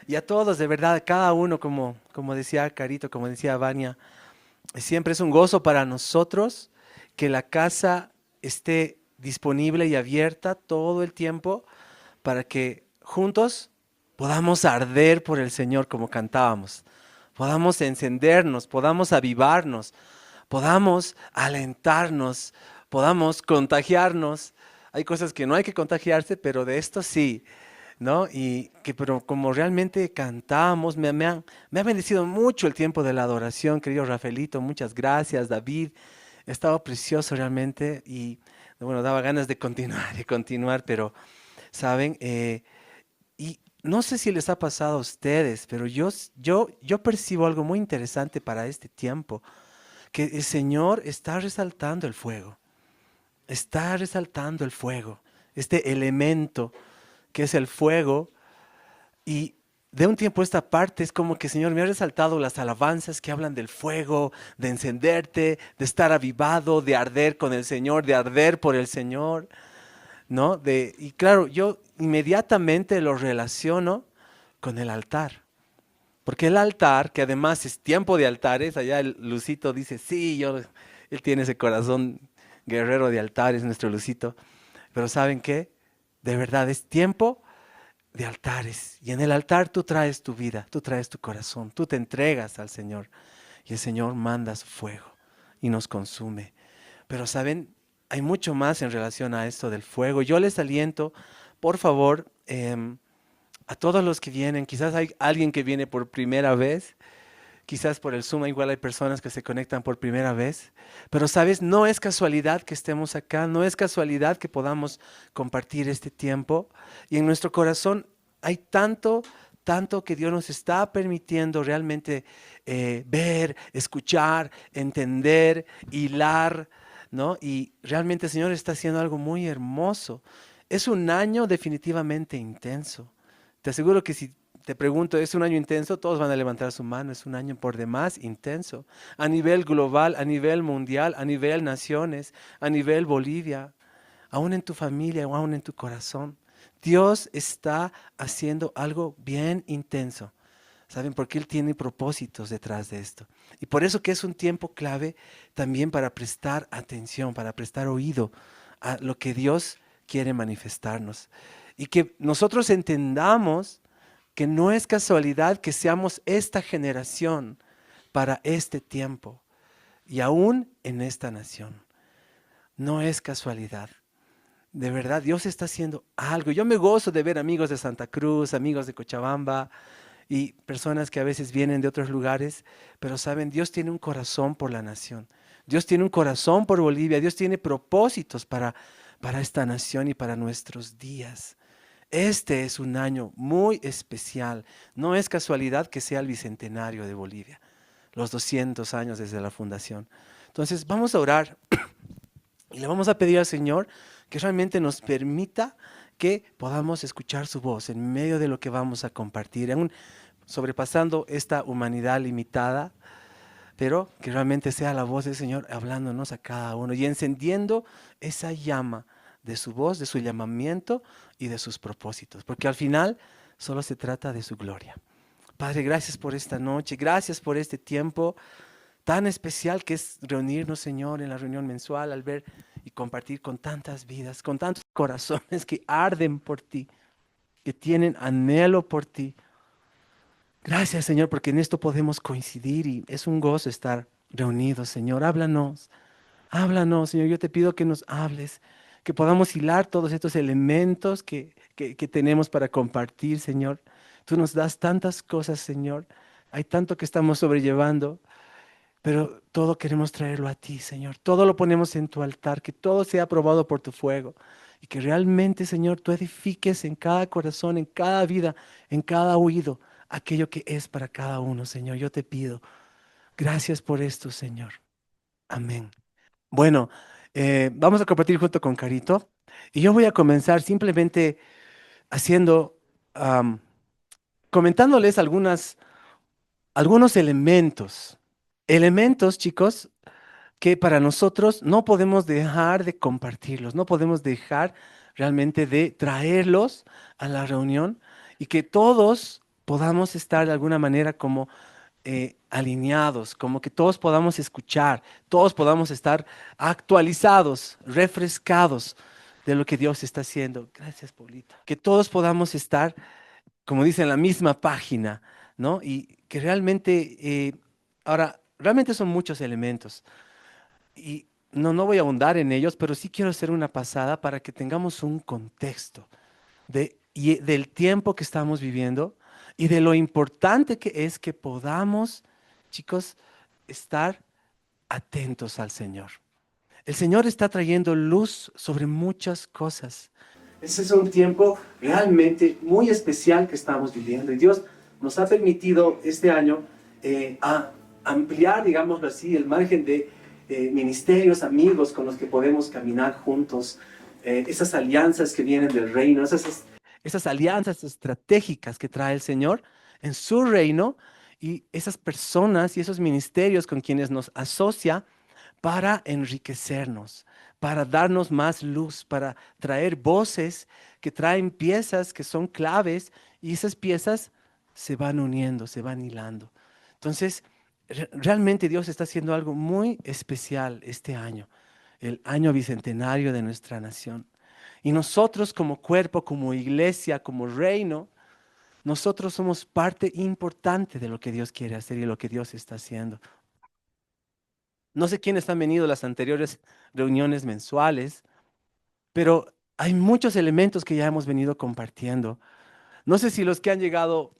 Y a todos, de verdad, cada uno, como decía Carito, como decía Vania, siempre es un gozo para nosotros que la casa esté disponible y abierta todo el tiempo para que juntos podamos arder por el Señor como cantábamos, podamos encendernos, podamos avivarnos, podamos alentarnos, podamos contagiarnos. Hay cosas que no hay que contagiarse, pero de esto sí, ¿no? Y que, pero como realmente cantamos, me ha bendecido mucho el tiempo de la adoración, querido Rafaelito, muchas gracias, David, ha estado precioso realmente y, bueno, daba ganas de continuar, de continuar, pero, ¿saben? Y no sé si les ha pasado a ustedes, pero yo percibo algo muy interesante para este tiempo, que el Señor está resaltando el fuego, está resaltando el fuego, este elemento que es el fuego. Y de un tiempo a esta parte es como que, Señor, me ha resaltado las alabanzas que hablan del fuego, de encenderte, de estar avivado, de arder con el Señor, de arder por el Señor, ¿no? Y claro, yo inmediatamente lo relaciono con el altar. Porque el altar, que además es tiempo de altares, allá el Lucito dice, sí, él tiene ese corazón guerrero de altares, nuestro Lucito. Pero ¿saben qué? De verdad es tiempo de altares. Y en el altar tú traes tu vida, tú traes tu corazón, tú te entregas al Señor. Y el Señor manda su fuego y nos consume. Pero saben, hay mucho más en relación a esto del fuego. Yo les aliento, por favor, a todos los que vienen, quizás hay alguien que viene por primera vez, quizás por el Zoom igual hay personas que se conectan por primera vez, pero sabes, no es casualidad que estemos acá, no es casualidad que podamos compartir este tiempo y en nuestro corazón hay tanto que Dios nos está permitiendo realmente ver, escuchar, entender, hilar, ¿no? Y realmente el Señor está haciendo algo muy hermoso. Es un año definitivamente intenso. Te aseguro que si te pregunto, ¿es un año intenso? Todos van a levantar su mano. Es un año por demás intenso. A nivel global, a nivel mundial, a nivel naciones, a nivel Bolivia, aún en tu familia o aún en tu corazón. Dios está haciendo algo bien intenso. ¿Saben? Porque Él tiene propósitos detrás de esto. Y por eso que es un tiempo clave también para prestar atención, para prestar oído a lo que Dios quiere manifestarnos. Y que nosotros entendamos que no es casualidad que seamos esta generación para este tiempo y aún en esta nación. No es casualidad. De verdad, Dios está haciendo algo. Yo me gozo de ver amigos de Santa Cruz, amigos de Cochabamba y personas que a veces vienen de otros lugares, pero saben, Dios tiene un corazón por la nación. Dios tiene un corazón por Bolivia. Dios tiene propósitos para esta nación y para nuestros días. Este es un año muy especial. No es casualidad que sea el bicentenario de Bolivia, los 200 años desde la fundación. Entonces vamos a orar y le vamos a pedir al Señor que realmente nos permita que podamos escuchar su voz en medio de lo que vamos a compartir, aún sobrepasando esta humanidad limitada, pero que realmente sea la voz del Señor hablándonos a cada uno y encendiendo esa llama de su voz, de su llamamiento y de sus propósitos, porque al final solo se trata de su gloria. Padre, gracias por esta noche, gracias por este tiempo tan especial que es reunirnos, Señor, en la reunión mensual al ver y compartir con tantas vidas, con tantos corazones que arden por ti, que tienen anhelo por ti. Gracias, Señor, porque en esto podemos coincidir y es un gozo estar reunidos, Señor. Háblanos, háblanos, Señor. Yo te pido que nos hables, que podamos hilar todos estos elementos que tenemos para compartir, Señor. Tú nos das tantas cosas, Señor. Hay tanto que estamos sobrellevando, pero todo queremos traerlo a ti, Señor. Todo lo ponemos en tu altar, que todo sea aprobado por tu fuego. Y que realmente, Señor, tú edifiques en cada corazón, en cada vida, en cada oído, aquello que es para cada uno, Señor. Yo te pido. Gracias por esto, Señor. Amén. Bueno, vamos a compartir junto con Carito. Y yo voy a comenzar simplemente haciendo, am, comentándoles algunos elementos. Elementos, chicos, que para nosotros no podemos dejar de compartirlos, no podemos dejar realmente de traerlos a la reunión y que todos podamos estar de alguna manera como alineados, como que todos podamos escuchar, todos podamos estar actualizados, refrescados de lo que Dios está haciendo. Gracias, Paulita. Que todos podamos estar, como dice, en la misma página, ¿no? Y que realmente, ahora, realmente son muchos elementos. Y no voy a ahondar en ellos, pero sí quiero hacer una pasada para que tengamos un contexto del tiempo que estamos viviendo y de lo importante que es que podamos, chicos, estar atentos al Señor. El Señor está trayendo luz sobre muchas cosas. Ese es un tiempo realmente muy especial que estamos viviendo y Dios nos ha permitido este año ampliar, digámoslo así, el margen de ministerios, amigos con los que podemos caminar juntos, esas alianzas que vienen del reino, esas alianzas estratégicas que trae el Señor en su reino y esas personas y esos ministerios con quienes nos asocia para enriquecernos, para darnos más luz, para traer voces que traen piezas que son claves y esas piezas se van uniendo, se van hilando. Entonces, realmente Dios está haciendo algo muy especial este año, el año bicentenario de nuestra nación. Y nosotros como cuerpo, como iglesia, como reino, nosotros somos parte importante de lo que Dios quiere hacer y lo que Dios está haciendo. No sé quiénes han venido a las anteriores reuniones mensuales, pero hay muchos elementos que ya hemos venido compartiendo. No sé si los que han llegado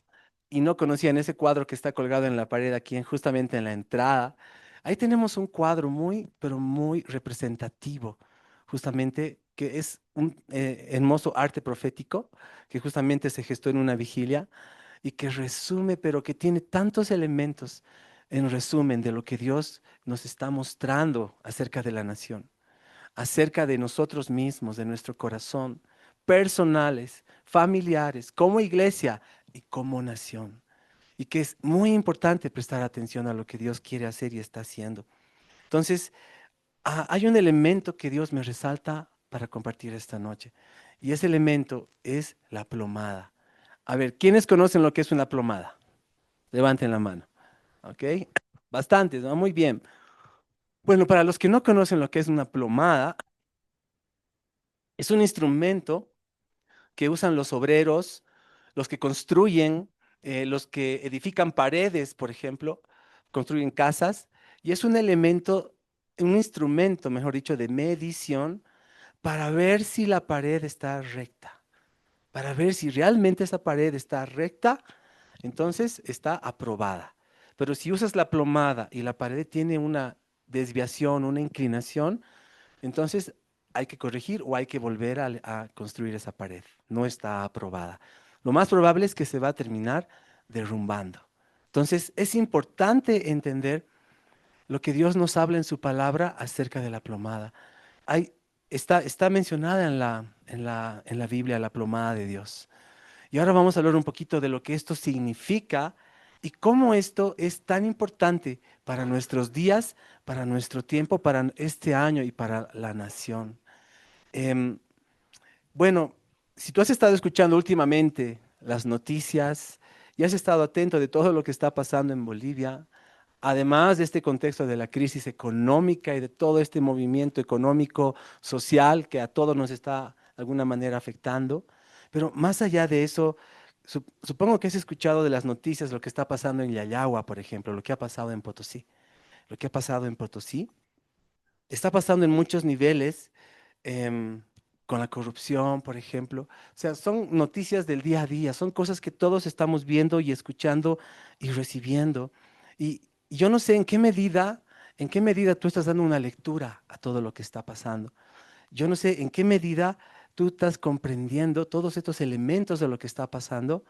y no conocían ese cuadro que está colgado en la pared aquí, justamente en la entrada, ahí tenemos un cuadro muy, pero muy representativo, justamente que es un hermoso arte profético que justamente se gestó en una vigilia y que resume, pero que tiene tantos elementos en resumen de lo que Dios nos está mostrando acerca de la nación, acerca de nosotros mismos, de nuestro corazón, personales, familiares, como iglesia y como nación. Y que es muy importante prestar atención a lo que Dios quiere hacer y está haciendo. Entonces, hay un elemento que Dios me resalta para compartir esta noche. Y ese elemento es la plomada. A ver, ¿quiénes conocen lo que es una plomada? Levanten la mano. ¿Ok? Bastantes, ¿no? Muy bien. Bueno, para los que no conocen lo que es una plomada, es un instrumento que usan los obreros, los que construyen, los que edifican paredes, por ejemplo, construyen casas, y es un elemento, un instrumento, mejor dicho, de medición para ver si la pared está recta, para ver si realmente esa pared está recta, entonces está aprobada. Pero si usas la plomada y la pared tiene una desviación, una inclinación, entonces hay que corregir o hay que volver a construir esa pared. No está aprobada. Lo más probable es que se va a terminar derrumbando. Entonces es importante entender lo que Dios nos habla en su palabra acerca de la plomada. Hay, está mencionada en la Biblia la plomada de Dios. Y ahora vamos a hablar un poquito de lo que esto significa y cómo esto es tan importante para nuestros días, para nuestro tiempo, para este año y para la nación. Em, bueno, si tú has estado escuchando últimamente las noticias y has estado atento de todo lo que está pasando en Bolivia, además de este contexto de la crisis económica y de todo este movimiento económico, social que a todos nos está de alguna manera afectando, pero más allá de eso, supongo que has escuchado de las noticias lo que está pasando en Yayagua, por ejemplo, lo que ha pasado en Potosí. Lo que ha pasado en Potosí está pasando en muchos niveles, em, con la corrupción, por ejemplo. O sea, son noticias del día a día, son cosas que todos estamos viendo y escuchando y recibiendo. Y yo no sé en qué medida tú estás dando una lectura a todo lo que está pasando. Yo no sé en qué medida tú estás comprendiendo todos estos elementos de lo que está pasando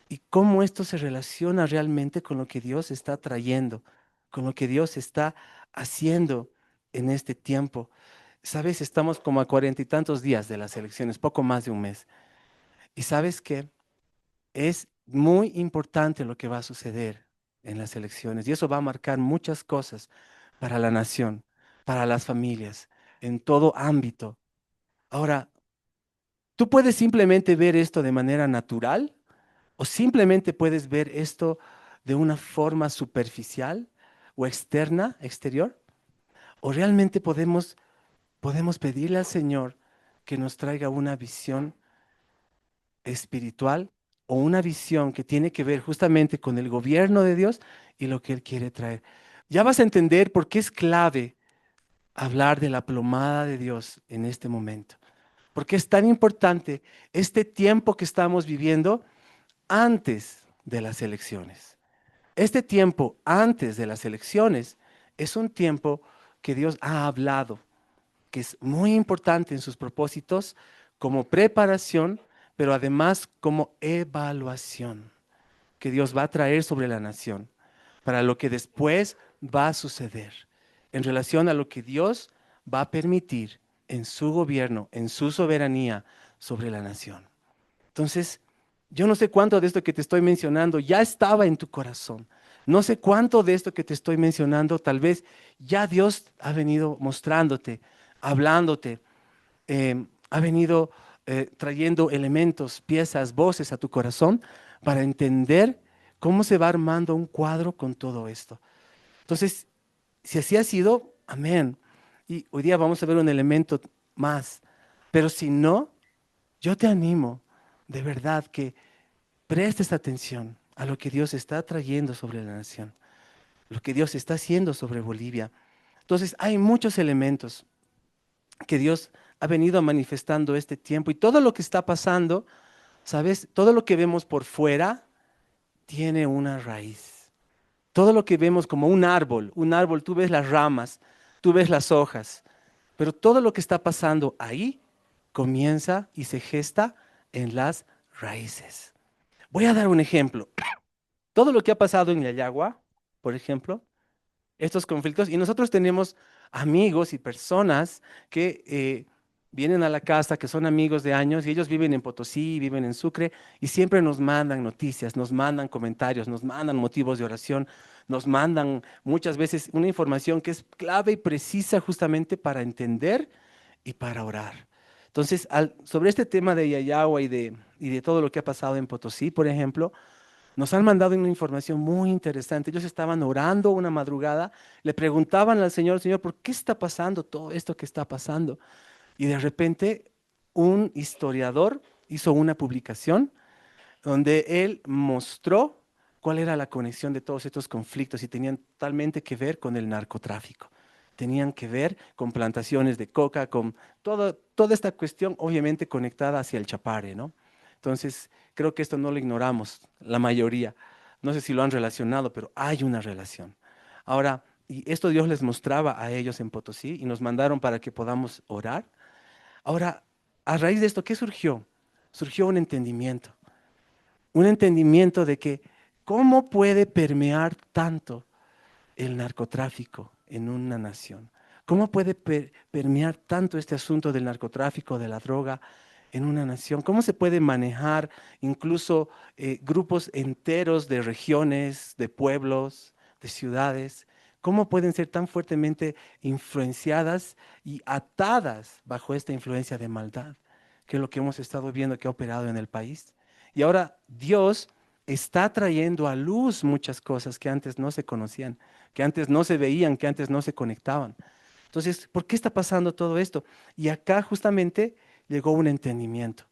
y cómo esto se relaciona realmente con lo que Dios está trayendo, con lo que Dios está haciendo en este tiempo. Sabes, estamos como a 40 y tantos días de las elecciones, poco más de un mes. Y sabes que es muy importante lo que va a suceder en las elecciones y eso va a marcar muchas cosas para la nación, para las familias, en todo ámbito. Ahora, tú puedes simplemente ver esto de manera natural O simplemente puedes ver esto de una forma superficial o externa, exterior. O realmente podemos pedirle al Señor que nos traiga una visión espiritual o una visión que tiene que ver justamente con el gobierno de Dios y lo que Él quiere traer. Ya vas a entender por qué es clave hablar de la plomada de Dios en este momento. Porque es tan importante este tiempo que estamos viviendo antes de las elecciones. Este tiempo antes de las elecciones es un tiempo que Dios ha hablado, que es muy importante en sus propósitos como preparación, pero además como evaluación que Dios va a traer sobre la nación para lo que después va a suceder en relación a lo que Dios va a permitir en su gobierno, en su soberanía sobre la nación. Entonces, yo no sé cuánto de esto que te estoy mencionando ya estaba en tu corazón. No sé cuánto de esto que te estoy mencionando, tal vez ya Dios ha venido mostrándote, hablándote, ha venido trayendo elementos, piezas, voces a tu corazón para entender cómo se va armando un cuadro con todo esto. Entonces, si así ha sido, amén. Y hoy día vamos a ver un elemento más. Pero si no, yo te animo de verdad que prestes atención a lo que Dios está trayendo sobre la nación, lo que Dios está haciendo sobre Bolivia. Entonces, hay muchos elementos que Dios ha venido manifestando este tiempo y todo lo que está pasando, ¿sabes? Todo lo que vemos por fuera tiene una raíz. Todo lo que vemos como un árbol, tú ves las ramas, tú ves las hojas, pero todo lo que está pasando ahí comienza y se gesta en las raíces. Voy a dar un ejemplo. Todo lo que ha pasado en Yayagua, por ejemplo, estos conflictos, y nosotros tenemos amigos y personas que vienen a la casa, que son amigos de años, y ellos viven en Potosí, viven en Sucre, y siempre nos mandan noticias, nos mandan comentarios, nos mandan motivos de oración, nos mandan muchas veces una información que es clave y precisa justamente para entender y para orar. Entonces, sobre este tema de Yayagua y de todo lo que ha pasado en Potosí, por ejemplo, nos han mandado una información muy interesante. Ellos estaban orando una madrugada, le preguntaban al Señor, Señor, ¿por qué está pasando todo esto que está pasando? Y de repente un historiador hizo una publicación donde él mostró cuál era la conexión de todos estos conflictos y tenían totalmente que ver con el narcotráfico. Tenían que ver con plantaciones de coca, con toda esta cuestión obviamente conectada hacia el Chapare, ¿no? Entonces, creo que esto no lo ignoramos, la mayoría. No sé si lo han relacionado, pero hay una relación. Ahora, y esto Dios les mostraba a ellos en Potosí y nos mandaron para que podamos orar. Ahora, a raíz de esto, ¿qué surgió? Surgió un entendimiento de que cómo puede permear tanto el narcotráfico en una nación. ¿Cómo puede permear tanto este asunto del narcotráfico, de la droga en una nación? ¿Cómo se puede manejar incluso grupos enteros de regiones, de pueblos, de ciudades? ¿Cómo pueden ser tan fuertemente influenciadas y atadas bajo esta influencia de maldad, que es lo que hemos estado viendo que ha operado en el país? Y ahora Dios está trayendo a luz muchas cosas que antes no se conocían, que antes no se veían, que antes no se conectaban. Entonces, ¿por qué está pasando todo esto? Y acá justamente llegó un entendimiento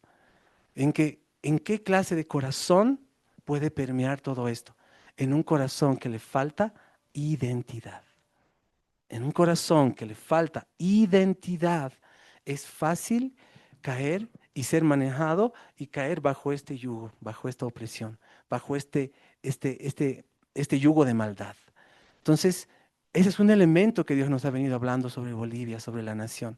en qué clase de corazón puede permear todo esto. En un corazón que le falta identidad. En un corazón que le falta identidad, es fácil caer y ser manejado y caer bajo este yugo, bajo esta opresión, bajo este, este, este yugo de maldad. Entonces, ese es un elemento que Dios nos ha venido hablando sobre Bolivia, sobre la nación.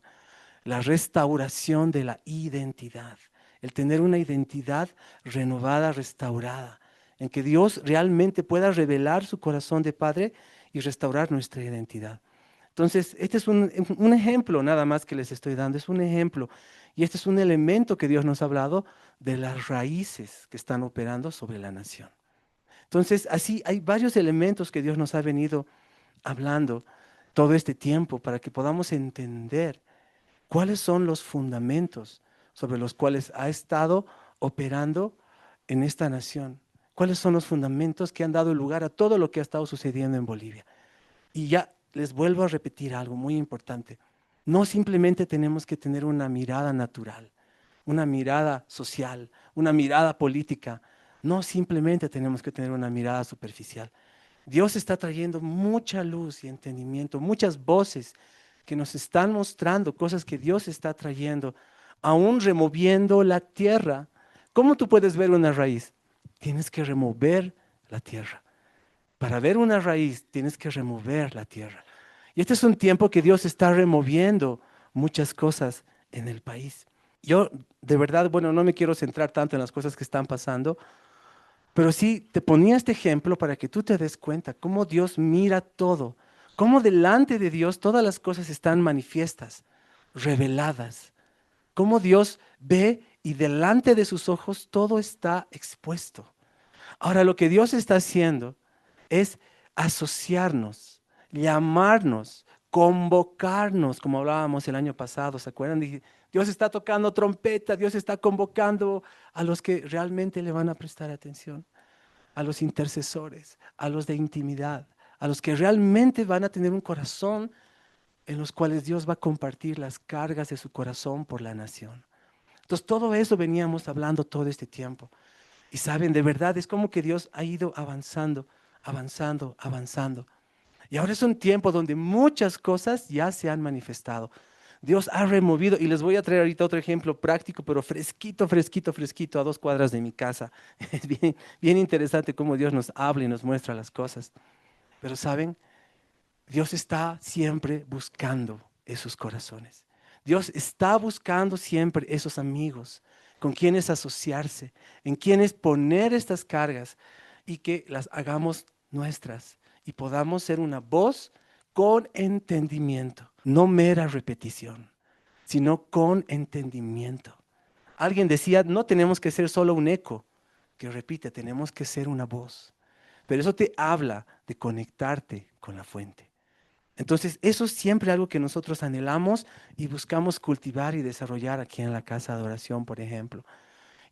La restauración de la identidad, el tener una identidad renovada, restaurada, en que Dios realmente pueda revelar su corazón de Padre y restaurar nuestra identidad. Entonces, este es un ejemplo nada más que les estoy dando, es un ejemplo. Y este es un elemento que Dios nos ha hablado de las raíces que están operando sobre la nación. Entonces, así hay varios elementos que Dios nos ha venido hablando todo este tiempo para que podamos entender cuáles son los fundamentos sobre los cuales ha estado operando en esta nación? ¿Cuáles son los fundamentos que han dado lugar a todo lo que ha estado sucediendo en Bolivia? Y ya les vuelvo a repetir algo muy importante. No simplemente tenemos que tener una mirada natural, una mirada social, una mirada política. No simplemente tenemos que tener una mirada superficial. Dios está trayendo mucha luz y entendimiento, muchas voces que nos están mostrando cosas que Dios está trayendo, aún removiendo la tierra. ¿Cómo tú puedes ver una raíz? Tienes que remover la tierra. Para ver una raíz tienes que remover la tierra. Y este es un tiempo que Dios está removiendo muchas cosas en el país. Yo de verdad, bueno, no me quiero centrar tanto en las cosas que están pasando, pero sí te ponía este ejemplo para que tú te des cuenta cómo Dios mira todo, cómo delante de Dios todas las cosas están manifiestas, reveladas, cómo Dios ve y delante de sus ojos todo está expuesto. Ahora lo que Dios está haciendo es asociarnos, llamarnos, convocarnos, como hablábamos el año pasado, ¿se acuerdan? Dije, Dios está tocando trompeta, Dios está convocando a los que realmente le van a prestar atención, a los intercesores, a los de intimidad, a los que realmente van a tener un corazón en los cuales Dios va a compartir las cargas de su corazón por la nación. Entonces, todo eso veníamos hablando todo este tiempo. Y saben, de verdad, es como que Dios ha ido avanzando, avanzando, avanzando. Y ahora es un tiempo donde muchas cosas ya se han manifestado. Dios ha removido, y les voy a traer ahorita otro ejemplo práctico, pero fresquito, fresquito, fresquito, a 2 cuadras de mi casa. Es bien, bien interesante cómo Dios nos habla y nos muestra las cosas. Pero saben, Dios está siempre buscando esos corazones. Dios está buscando siempre esos amigos con quienes asociarse, en quienes poner estas cargas y que las hagamos nuestras y podamos ser una voz con entendimiento, no mera repetición, sino con entendimiento. Alguien decía, no tenemos que ser solo un eco que repite, tenemos que ser una voz. Pero eso te habla de conectarte con la fuente. Entonces, eso es siempre algo que nosotros anhelamos y buscamos cultivar y desarrollar aquí en la casa de oración, por ejemplo.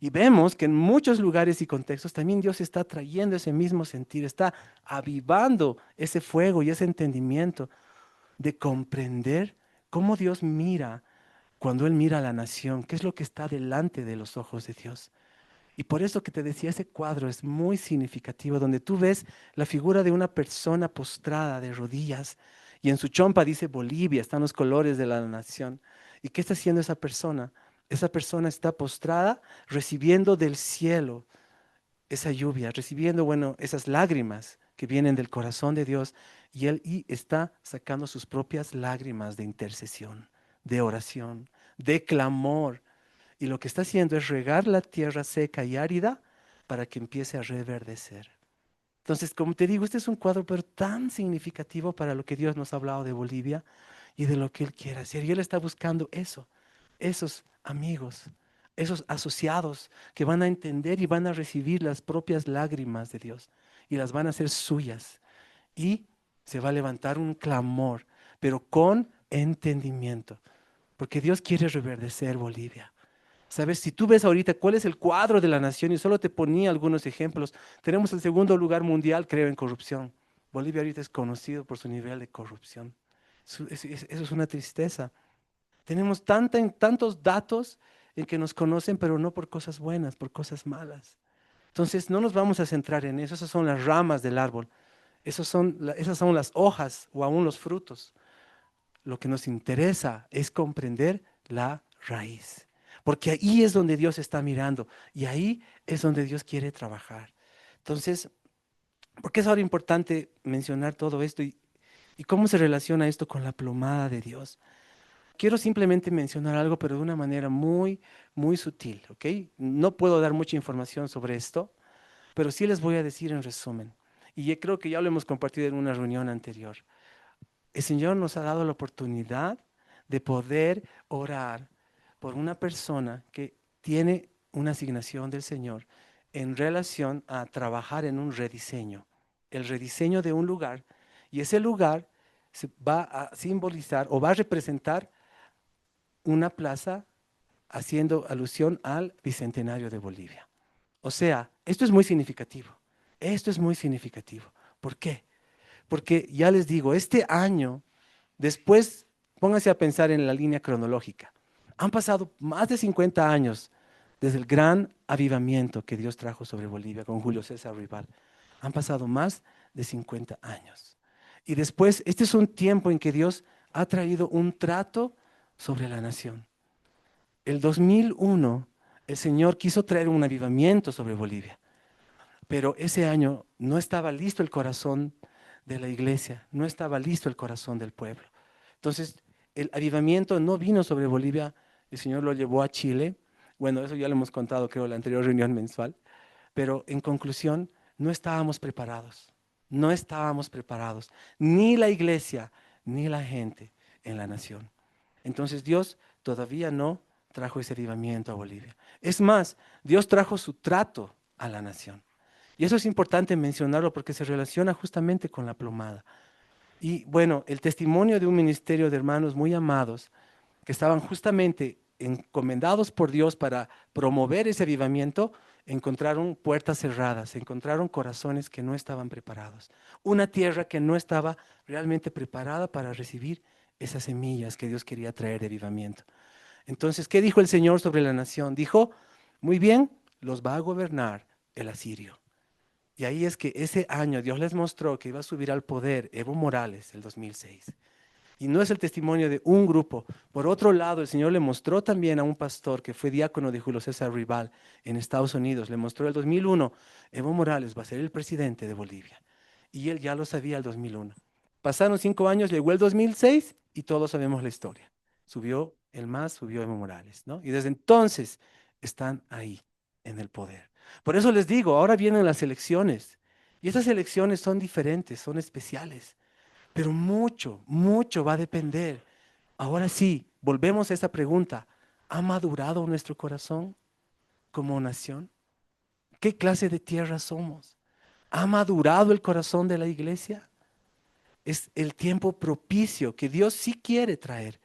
Y vemos que en muchos lugares y contextos también Dios está trayendo ese mismo sentir, está avivando ese fuego y ese entendimiento de comprender cómo Dios mira cuando Él mira a la nación, qué es lo que está delante de los ojos de Dios. Y por eso que te decía, ese cuadro es muy significativo, donde tú ves la figura de una persona postrada de rodillas y en su chompa dice Bolivia, están los colores de la nación. ¿Y qué está haciendo esa persona? Esa persona está postrada recibiendo del cielo esa lluvia, recibiendo, bueno, esas lágrimas que vienen del corazón de Dios y está sacando sus propias lágrimas de intercesión, de oración, de clamor. Y lo que está haciendo es regar la tierra seca y árida para que empiece a reverdecer. Entonces, como te digo, este es un cuadro pero tan significativo para lo que Dios nos ha hablado de Bolivia y de lo que Él quiere hacer. Y Él está buscando eso, esos amigos, esos asociados que van a entender y van a recibir las propias lágrimas de Dios y las van a hacer suyas. Y se va a levantar un clamor, pero con entendimiento, porque Dios quiere reverdecer Bolivia. Sabes, si tú ves ahorita cuál es el cuadro de la nación y solo te ponía algunos ejemplos, tenemos el segundo lugar mundial, creo, en corrupción. Bolivia ahorita es conocido por su nivel de corrupción. Eso es una tristeza. Tenemos tantos datos en que nos conocen, pero no por cosas buenas, por cosas malas. Entonces, no nos vamos a centrar en eso. Esas son las ramas del árbol. Esas son las hojas o aún los frutos. Lo que nos interesa es comprender la raíz, porque ahí es donde Dios está mirando y ahí es donde Dios quiere trabajar. Entonces, ¿por qué es ahora importante mencionar todo esto y cómo se relaciona esto con la plomada de Dios? Quiero simplemente mencionar algo, pero de una manera muy, muy sutil, ¿ok? No puedo dar mucha información sobre esto, pero sí les voy a decir en resumen. Y yo creo que ya lo hemos compartido en una reunión anterior. El Señor nos ha dado la oportunidad de poder orar por una persona que tiene una asignación del Señor en relación a trabajar en un rediseño, el rediseño de un lugar, y ese lugar se va a simbolizar o va a representar una plaza haciendo alusión al Bicentenario de Bolivia. O sea, esto es muy significativo. Esto es muy significativo. ¿Por qué? Porque ya les digo, este año, después, pónganse a pensar en la línea cronológica. Han pasado más de 50 años desde el gran avivamiento que Dios trajo sobre Bolivia con Julio César Rival. Han pasado más de 50 años. Y después, este es un tiempo en que Dios ha traído un trato sobre la nación. El 2001, el Señor quiso traer un avivamiento sobre Bolivia, pero ese año no estaba listo el corazón de la iglesia, no estaba listo el corazón del pueblo. Entonces, el avivamiento no vino sobre Bolivia, el Señor lo llevó a Chile. Bueno, eso ya lo hemos contado, creo, en la anterior reunión mensual, pero en conclusión, no estábamos preparados, no estábamos preparados, ni la iglesia, ni la gente en la nación. Entonces Dios todavía no trajo ese avivamiento a Bolivia. Es más, Dios trajo su trato a la nación. Y eso es importante mencionarlo porque se relaciona justamente con la plomada. Y bueno, el testimonio de un ministerio de hermanos muy amados que estaban justamente encomendados por Dios para promover ese avivamiento, encontraron puertas cerradas, encontraron corazones que no estaban preparados, una tierra que no estaba realmente preparada para recibir esas semillas que Dios quería traer de avivamiento. Entonces, ¿qué dijo el Señor sobre la nación? Dijo, muy bien, los va a gobernar el asirio. Y ahí es que ese año Dios les mostró que iba a subir al poder Evo Morales, el 2006. Y no es el testimonio de un grupo. Por otro lado, el Señor le mostró también a un pastor que fue diácono de Julio César Rival en Estados Unidos. Le mostró el 2001, Evo Morales va a ser el presidente de Bolivia. Y él ya lo sabía el 2001. Pasaron 5 años, llegó el 2006 y todos sabemos la historia. Subió el MAS, subió Evo Morales, ¿no? Y desde entonces están ahí, en el poder. Por eso les digo, ahora vienen las elecciones. Y esas elecciones son diferentes, son especiales. Pero mucho, mucho va a depender. Ahora sí, volvemos a esta pregunta. ¿Ha madurado nuestro corazón como nación? ¿Qué clase de tierra somos? ¿Ha madurado el corazón de la iglesia? Es el tiempo propicio que Dios sí quiere traer,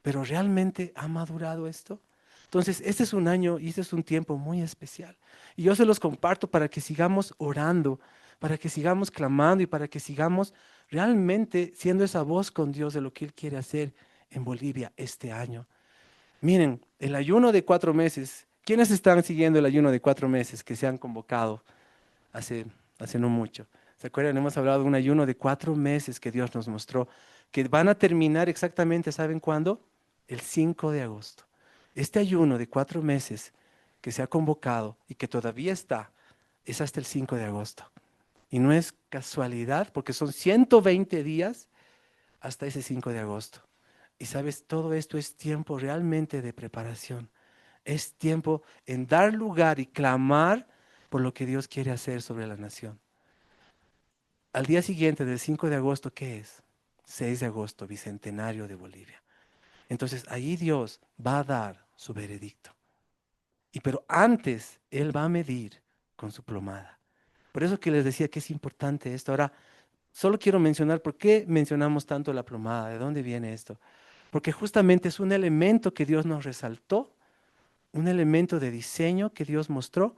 pero ¿realmente ha madurado esto? Entonces, este es un año y este es un tiempo muy especial. Y yo se los comparto para que sigamos orando, para que sigamos clamando y para que sigamos realmente siendo esa voz con Dios de lo que Él quiere hacer en Bolivia este año. Miren, el ayuno de 4 meses, ¿quiénes están siguiendo el ayuno de 4 meses que se han convocado hace, hace no mucho? ¿Se acuerdan? Hemos hablado de un ayuno de 4 meses que Dios nos mostró, que van a terminar exactamente, ¿saben cuándo? El 5 de agosto. Este ayuno de 4 meses que se ha convocado y que todavía está, es hasta el 5 de agosto. Y no es casualidad, porque son 120 días hasta ese 5 de agosto. Y sabes, todo esto es tiempo realmente de preparación. Es tiempo en dar lugar y clamar por lo que Dios quiere hacer sobre la nación. Al día siguiente del 5 de agosto, ¿qué es? 6 de agosto, bicentenario de Bolivia. Entonces, ahí Dios va a dar su veredicto. Y pero antes, Él va a medir con su plomada. Por eso que les decía que es importante esto. Ahora, solo quiero mencionar por qué mencionamos tanto la plomada, de dónde viene esto. Porque justamente es un elemento que Dios nos resaltó, un elemento de diseño que Dios mostró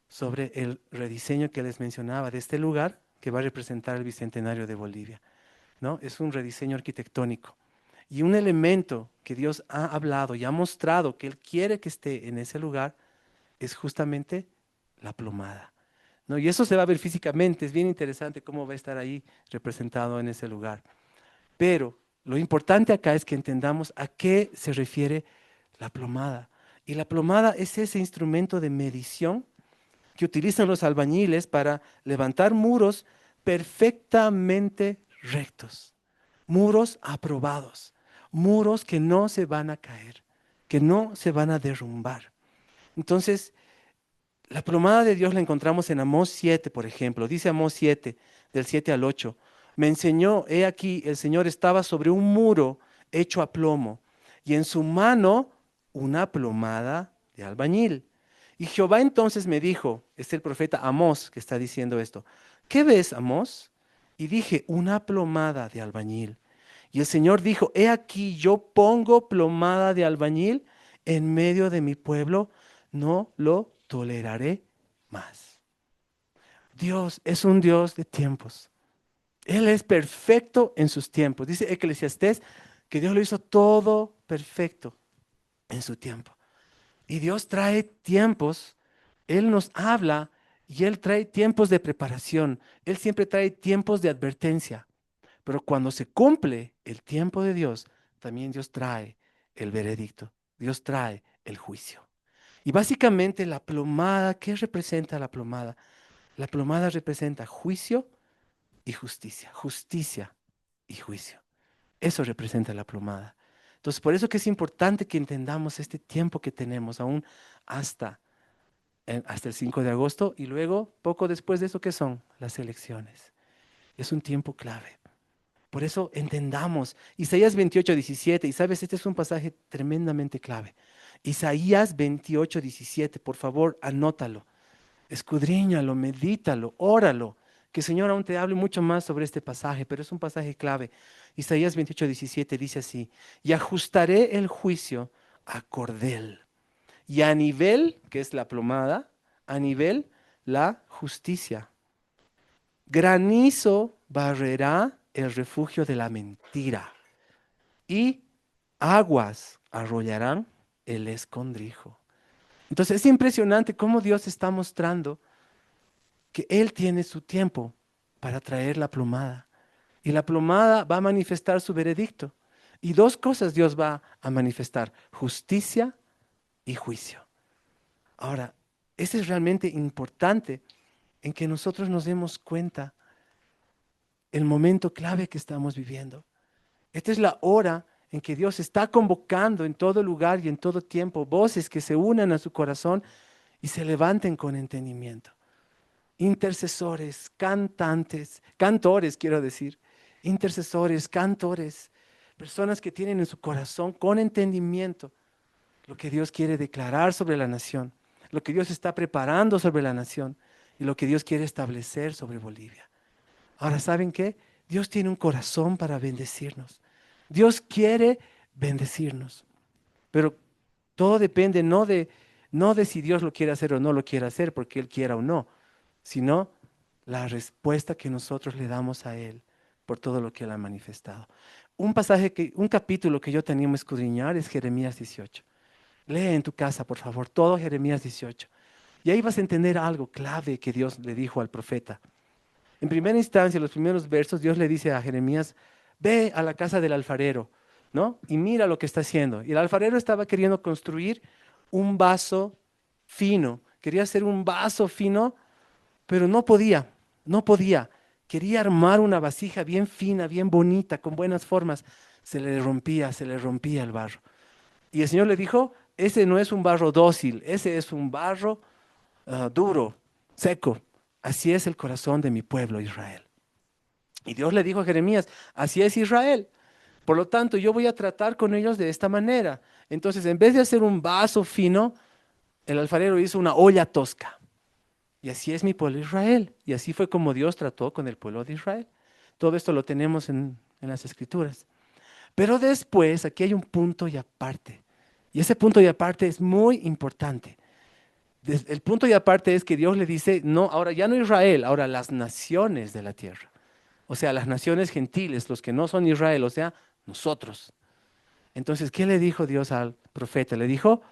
sobre el rediseño que les mencionaba de este lugar que va a representar el Bicentenario de Bolivia, ¿no? Es un rediseño arquitectónico. Y un elemento que Dios ha hablado y ha mostrado que Él quiere que esté en ese lugar es justamente la plomada, ¿no? Y eso se va a ver físicamente, es bien interesante cómo va a estar ahí representado en ese lugar. Pero lo importante acá es que entendamos a qué se refiere la plomada. Y la plomada es ese instrumento de medición que utilizan los albañiles para levantar muros perfectamente rectos, muros aprobados, muros que no se van a caer, que no se van a derrumbar. Entonces, la plomada de Dios la encontramos en Amós 7, por ejemplo. Dice Amós 7, del 7 al 8. Me enseñó, he aquí, el Señor estaba sobre un muro hecho a plomo, y en su mano una plomada de albañil. Y Jehová entonces me dijo, es el profeta Amós que está diciendo esto, ¿qué ves, Amós? Y dije, una plomada de albañil. Y el Señor dijo, he aquí, yo pongo plomada de albañil en medio de mi pueblo, no lo toleraré más. Dios es un Dios de tiempos. Él es perfecto en sus tiempos. Dice Eclesiastés que Dios lo hizo todo perfecto en su tiempo. Y Dios trae tiempos, Él nos habla y Él trae tiempos de preparación. Él siempre trae tiempos de advertencia. Pero cuando se cumple el tiempo de Dios, también Dios trae el veredicto. Dios trae el juicio. Y básicamente la plomada, ¿qué representa la plomada? La plomada representa juicio y justicia. Justicia y juicio. Eso representa la plomada. Entonces, por eso que es importante que entendamos este tiempo que tenemos aún hasta, hasta el 5 de agosto y luego, poco después de eso, ¿qué son? Las elecciones. Es un tiempo clave. Por eso entendamos Isaías 28:17. Y sabes, este es un pasaje tremendamente clave. Isaías 28:17, por favor, anótalo, escudriñalo, medítalo, óralo. Que el Señor aún te hable mucho más sobre este pasaje, pero es un pasaje clave. Isaías 28:17 dice así: y ajustaré el juicio a cordel, y a nivel, que es la plomada, a nivel la justicia. Granizo barrerá el refugio de la mentira, y aguas arrollarán el escondrijo. Entonces es impresionante cómo Dios está mostrando que Él tiene su tiempo para traer la plomada. Y la plomada va a manifestar su veredicto. Y dos cosas Dios va a manifestar: justicia y juicio. Ahora, eso es realmente importante en que nosotros nos demos cuenta el momento clave que estamos viviendo. Esta es la hora en que Dios está convocando en todo lugar y en todo tiempo voces que se unan a su corazón y se levanten con entendimiento. Intercesores, cantantes, cantores, quiero decir, intercesores, cantores, personas que tienen en su corazón con entendimiento lo que Dios quiere declarar sobre la nación, lo que Dios está preparando sobre la nación y lo que Dios quiere establecer sobre Bolivia. Ahora, ¿saben qué? Dios tiene un corazón para bendecirnos. Dios quiere bendecirnos, pero todo depende no de si Dios lo quiere hacer o no lo quiere hacer, porque Él quiera o no, sino la respuesta que nosotros le damos a Él por todo lo que Él ha manifestado. Un capítulo que yo tenía que escudriñar es Jeremías 18. Lee en tu casa, por favor, todo Jeremías 18. Y ahí vas a entender algo clave que Dios le dijo al profeta. En primera instancia, en los primeros versos, Dios le dice a Jeremías: ve a la casa del alfarero, ¿no? Y mira lo que está haciendo. Y el alfarero estaba queriendo construir un vaso fino. Quería hacer un vaso fino, pero no podía, no podía. Quería armar una vasija bien fina, bien bonita, con buenas formas. Se le rompía el barro. Y el Señor le dijo: ese no es un barro dócil, ese es un barro duro, seco. Así es el corazón de mi pueblo Israel. Y Dios le dijo a Jeremías: así es Israel. Por lo tanto, yo voy a tratar con ellos de esta manera. Entonces, en vez de hacer un vaso fino, el alfarero hizo una olla tosca. Y así es mi pueblo Israel. Y así fue como Dios trató con el pueblo de Israel. Todo esto lo tenemos en las Escrituras. Pero después, aquí hay un punto y aparte. Y ese punto y aparte es muy importante. El punto y aparte es que Dios le dice: no, ahora ya no Israel, ahora las naciones de la tierra. O sea, las naciones gentiles, los que no son Israel, o sea, nosotros. Entonces, ¿qué le dijo Dios al profeta? Le dijo: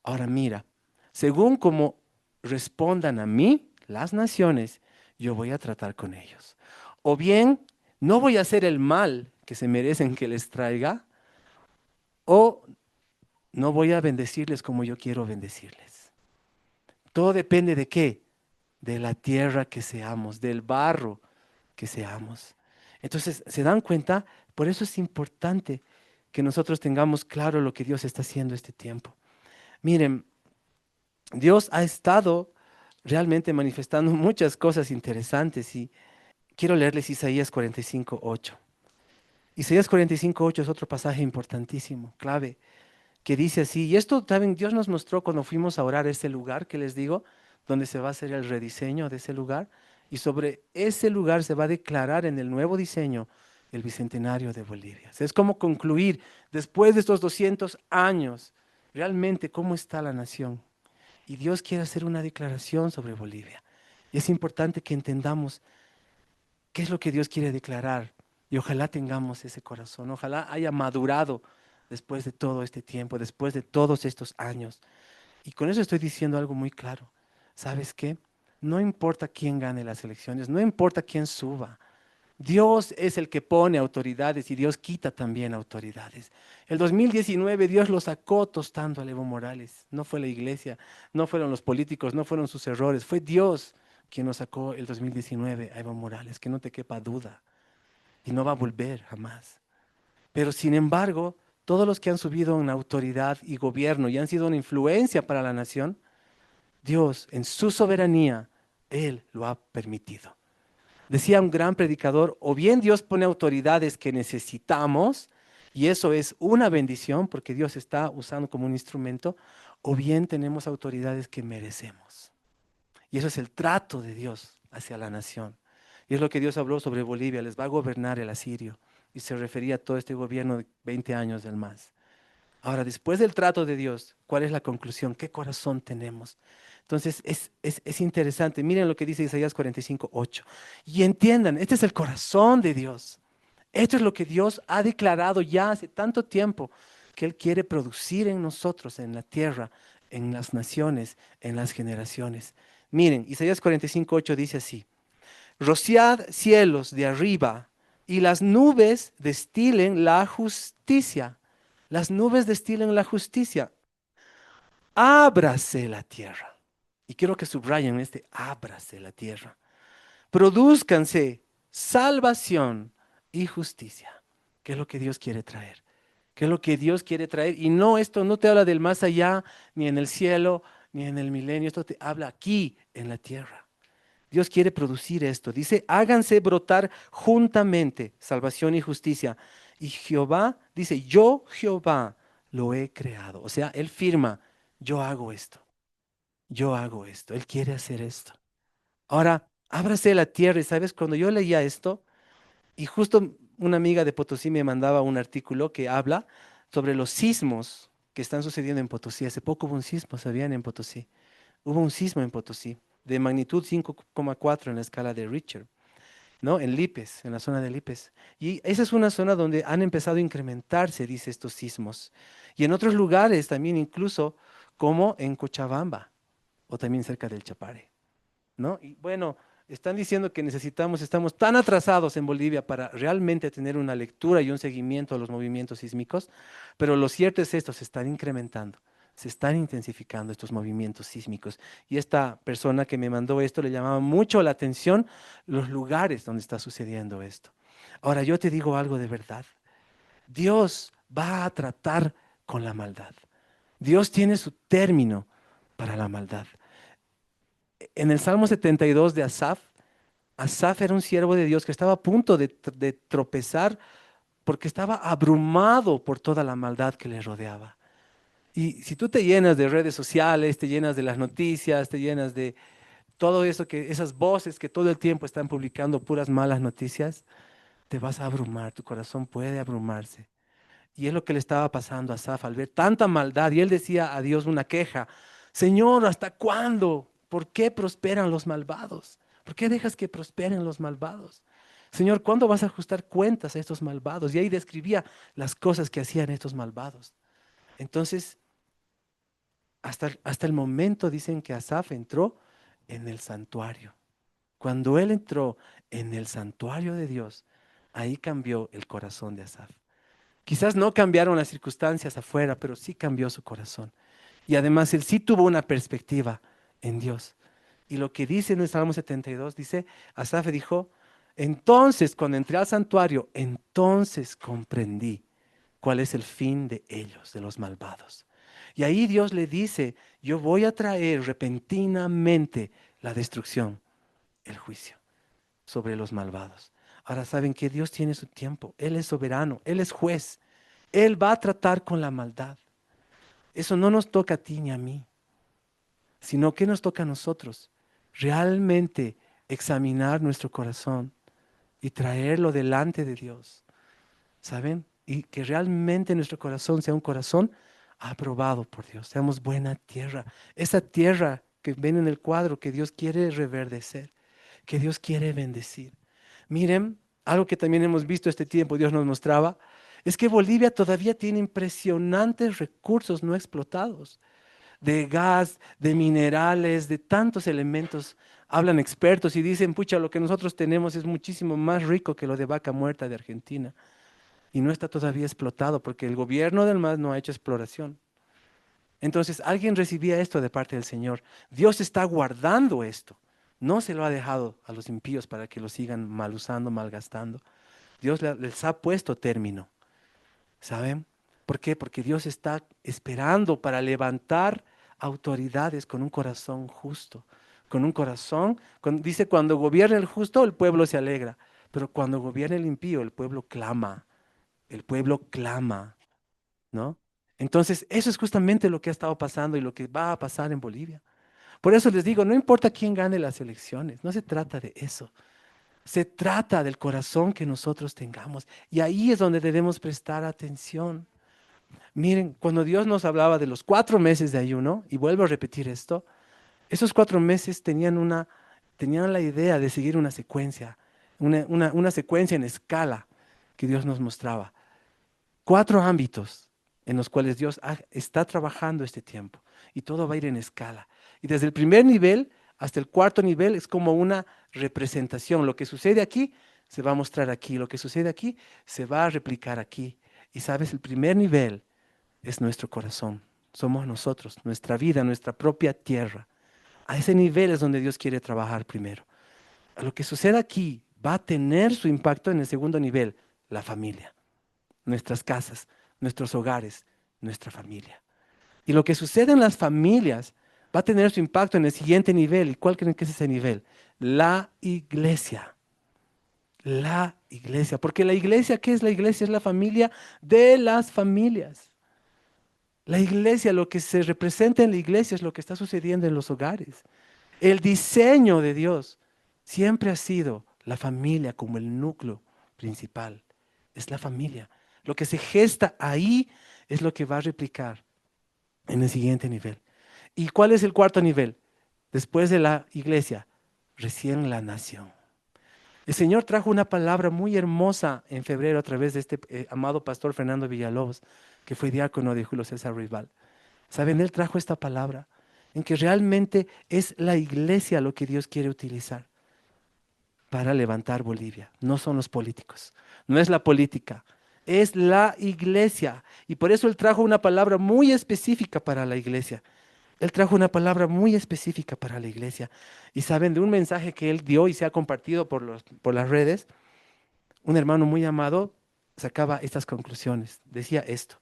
ahora mira, según como respondan a mí las naciones, yo voy a tratar con ellos. O bien, no voy a hacer el mal que se merecen que les traiga, o no voy a bendecirles como yo quiero bendecirles. Todo depende de qué: de la tierra que seamos, del barro que seamos. Entonces, ¿se dan cuenta? Por eso es importante que nosotros tengamos claro lo que Dios está haciendo este tiempo. Miren, Dios ha estado realmente manifestando muchas cosas interesantes y quiero leerles Isaías 45:8. Isaías 45:8 es otro pasaje importantísimo, clave, que dice así, y esto también Dios nos mostró cuando fuimos a orar a ese lugar que les digo, donde se va a hacer el rediseño de ese lugar, y sobre ese lugar se va a declarar en el nuevo diseño el Bicentenario de Bolivia. O sea, es como concluir, después de estos 200 años, realmente cómo está la nación. Y Dios quiere hacer una declaración sobre Bolivia. Y es importante que entendamos qué es lo que Dios quiere declarar. Y ojalá tengamos ese corazón, ojalá haya madurado después de todo este tiempo, después de todos estos años. Y con eso estoy diciendo algo muy claro. ¿Sabes qué? No importa quién gane las elecciones, no importa quién suba. Dios es el que pone autoridades y Dios quita también autoridades. El 2019 Dios lo sacó tostando a Evo Morales. No fue la iglesia, no fueron los políticos, no fueron sus errores. Fue Dios quien nos sacó el 2019 a Evo Morales, que no te quepa duda. Y no va a volver jamás. Pero sin embargo, todos los que han subido en autoridad y gobierno y han sido una influencia para la nación, Dios en su soberanía, Él lo ha permitido. Decía un gran predicador, o bien Dios pone autoridades que necesitamos, y eso es una bendición porque Dios está usando como un instrumento, o bien tenemos autoridades que merecemos. Y eso es el trato de Dios hacia la nación. Y es lo que Dios habló sobre Bolivia, les va a gobernar el asirio. Y se refería a todo este gobierno de 20 años del MAS. Ahora, después del trato de Dios, ¿cuál es la conclusión? ¿Qué corazón tenemos? Entonces, es interesante. Miren lo que dice Isaías 45:8. Y entiendan, este es el corazón de Dios. Esto es lo que Dios ha declarado ya hace tanto tiempo, que Él quiere producir en nosotros, en la tierra, en las naciones, en las generaciones. Miren, Isaías 45:8 dice así. Rociad cielos de arriba y las nubes destilen la justicia. Las nubes destilen la justicia. Ábrase la tierra. Y quiero que subrayen ábrase la tierra. Produzcanse salvación y justicia. ¿Qué es lo que Dios quiere traer? ¿Qué es lo que Dios quiere traer? Y no, esto no te habla del más allá, ni en el cielo, ni en el milenio. Esto te habla aquí, en la tierra. Dios quiere producir esto. Dice, háganse brotar juntamente salvación y justicia. Y Jehová dice, yo Jehová lo he creado. O sea, Él firma, yo hago esto. Yo hago esto. Él quiere hacer esto. Ahora, ábrase la tierra. Y sabes, cuando yo leía esto, y justo una amiga de Potosí me mandaba un artículo que habla sobre los sismos que están sucediendo en Potosí. Hace poco hubo un sismo, ¿sabían? En Potosí. Hubo un sismo en Potosí de magnitud 5,4 en la escala de Richter, ¿no? En Lipes, en la zona de Lipes. Y esa es una zona donde han empezado a incrementarse, dice, estos sismos. Y en otros lugares también, incluso como en Cochabamba o también cerca del Chapare, ¿no? Y bueno, están diciendo que estamos tan atrasados en Bolivia para realmente tener una lectura y un seguimiento a los movimientos sísmicos, pero lo cierto es esto, se están incrementando, se están intensificando estos movimientos sísmicos. Y esta persona que me mandó esto le llamaba mucho la atención los lugares donde está sucediendo esto. Ahora, yo te digo algo de verdad. Dios va a tratar con la maldad. Dios tiene su término para la maldad. En el Salmo 72 de Asaf, Asaf era un siervo de Dios que estaba a punto de tropezar porque estaba abrumado por toda la maldad que le rodeaba. Y si tú te llenas de redes sociales, te llenas de las noticias, te llenas de todo eso, esas voces que todo el tiempo están publicando puras malas noticias, te vas a abrumar, tu corazón puede abrumarse. Y es lo que le estaba pasando a Asaf al ver tanta maldad. Y él decía a Dios una queja, Señor, ¿hasta cuándo? ¿Por qué prosperan los malvados? ¿Por qué dejas que prosperen los malvados? Señor, ¿cuándo vas a ajustar cuentas a estos malvados? Y ahí describía las cosas que hacían estos malvados. Entonces, hasta el momento dicen que Asaf entró en el santuario. Cuando él entró en el santuario de Dios, ahí cambió el corazón de Asaf. Quizás no cambiaron las circunstancias afuera, pero sí cambió su corazón. Y además él sí tuvo una perspectiva en Dios. Y lo que dice en el Salmo 72, dice, Asaf dijo, entonces cuando entré al santuario, entonces comprendí cuál es el fin de ellos, de los malvados. Y ahí Dios le dice, yo voy a traer repentinamente la destrucción, el juicio sobre los malvados. Ahora saben que Dios tiene su tiempo, Él es soberano, Él es juez, Él va a tratar con la maldad. Eso no nos toca a ti ni a mí, sino que nos toca a nosotros. Realmente examinar nuestro corazón y traerlo delante de Dios, ¿saben? Y que realmente nuestro corazón sea un corazón aprobado por Dios. Seamos buena tierra. Esa tierra que ven en el cuadro que Dios quiere reverdecer, que Dios quiere bendecir. Miren, algo que también hemos visto este tiempo, Dios nos mostraba, es que Bolivia todavía tiene impresionantes recursos no explotados, de gas, de minerales, de tantos elementos. Hablan expertos y dicen, pucha, lo que nosotros tenemos es muchísimo más rico que lo de Vaca Muerta de Argentina. Y no está todavía explotado porque el gobierno del MAS no ha hecho exploración. Entonces, alguien recibía esto de parte del Señor. Dios está guardando esto. No se lo ha dejado a los impíos para que lo sigan mal usando, malgastando. Dios les ha puesto término. ¿Saben? ¿Por qué? Porque Dios está esperando para levantar autoridades con un corazón justo, con un corazón, dice, cuando gobierna el justo, el pueblo se alegra, pero cuando gobierna el impío, el pueblo clama, ¿no? Entonces, eso es justamente lo que ha estado pasando y lo que va a pasar en Bolivia. Por eso les digo, no importa quién gane las elecciones, no se trata de eso. Se trata del corazón que nosotros tengamos. Y ahí es donde debemos prestar atención. Miren, cuando Dios nos hablaba de los 4 meses de ayuno, y vuelvo a repetir esto, esos 4 meses tenían la idea de seguir una secuencia, una secuencia en escala que Dios nos mostraba. 4 ámbitos en los cuales Dios está trabajando este tiempo y todo va a ir en escala. Y desde el primer nivel hasta el cuarto nivel es como una representación. Lo que sucede aquí se va a mostrar aquí, lo que sucede aquí se va a replicar aquí. Y sabes, el primer nivel es nuestro corazón. Somos nosotros, nuestra vida, nuestra propia tierra. A ese nivel es donde Dios quiere trabajar primero. Lo que suceda aquí va a tener su impacto en el segundo nivel, la familia, nuestras casas, nuestros hogares, nuestra familia. Y lo que sucede en las familias va a tener su impacto en el siguiente nivel. ¿Y cuál creen que es ese nivel? La iglesia. La iglesia. Porque la iglesia, ¿qué es la iglesia? Es la familia de las familias. La iglesia, lo que se representa en la iglesia es lo que está sucediendo en los hogares. El diseño de Dios siempre ha sido la familia como el núcleo principal. Es la familia. Lo que se gesta ahí es lo que va a replicar en el siguiente nivel. ¿Y cuál es el cuarto nivel? Después de la iglesia, recién la nación. El Señor trajo una palabra muy hermosa en febrero a través de este amado pastor Fernando Villalobos, que fue diácono de Julio César Rival. ¿Saben? Él trajo esta palabra en que realmente es la iglesia lo que Dios quiere utilizar para levantar Bolivia. No son los políticos, no es la política, es la iglesia. Y por eso Él trajo una palabra muy específica para la iglesia. Él trajo una palabra muy específica para la iglesia. Y saben, de un mensaje que Él dio y se ha compartido por las redes, un hermano muy amado sacaba estas conclusiones. Decía esto,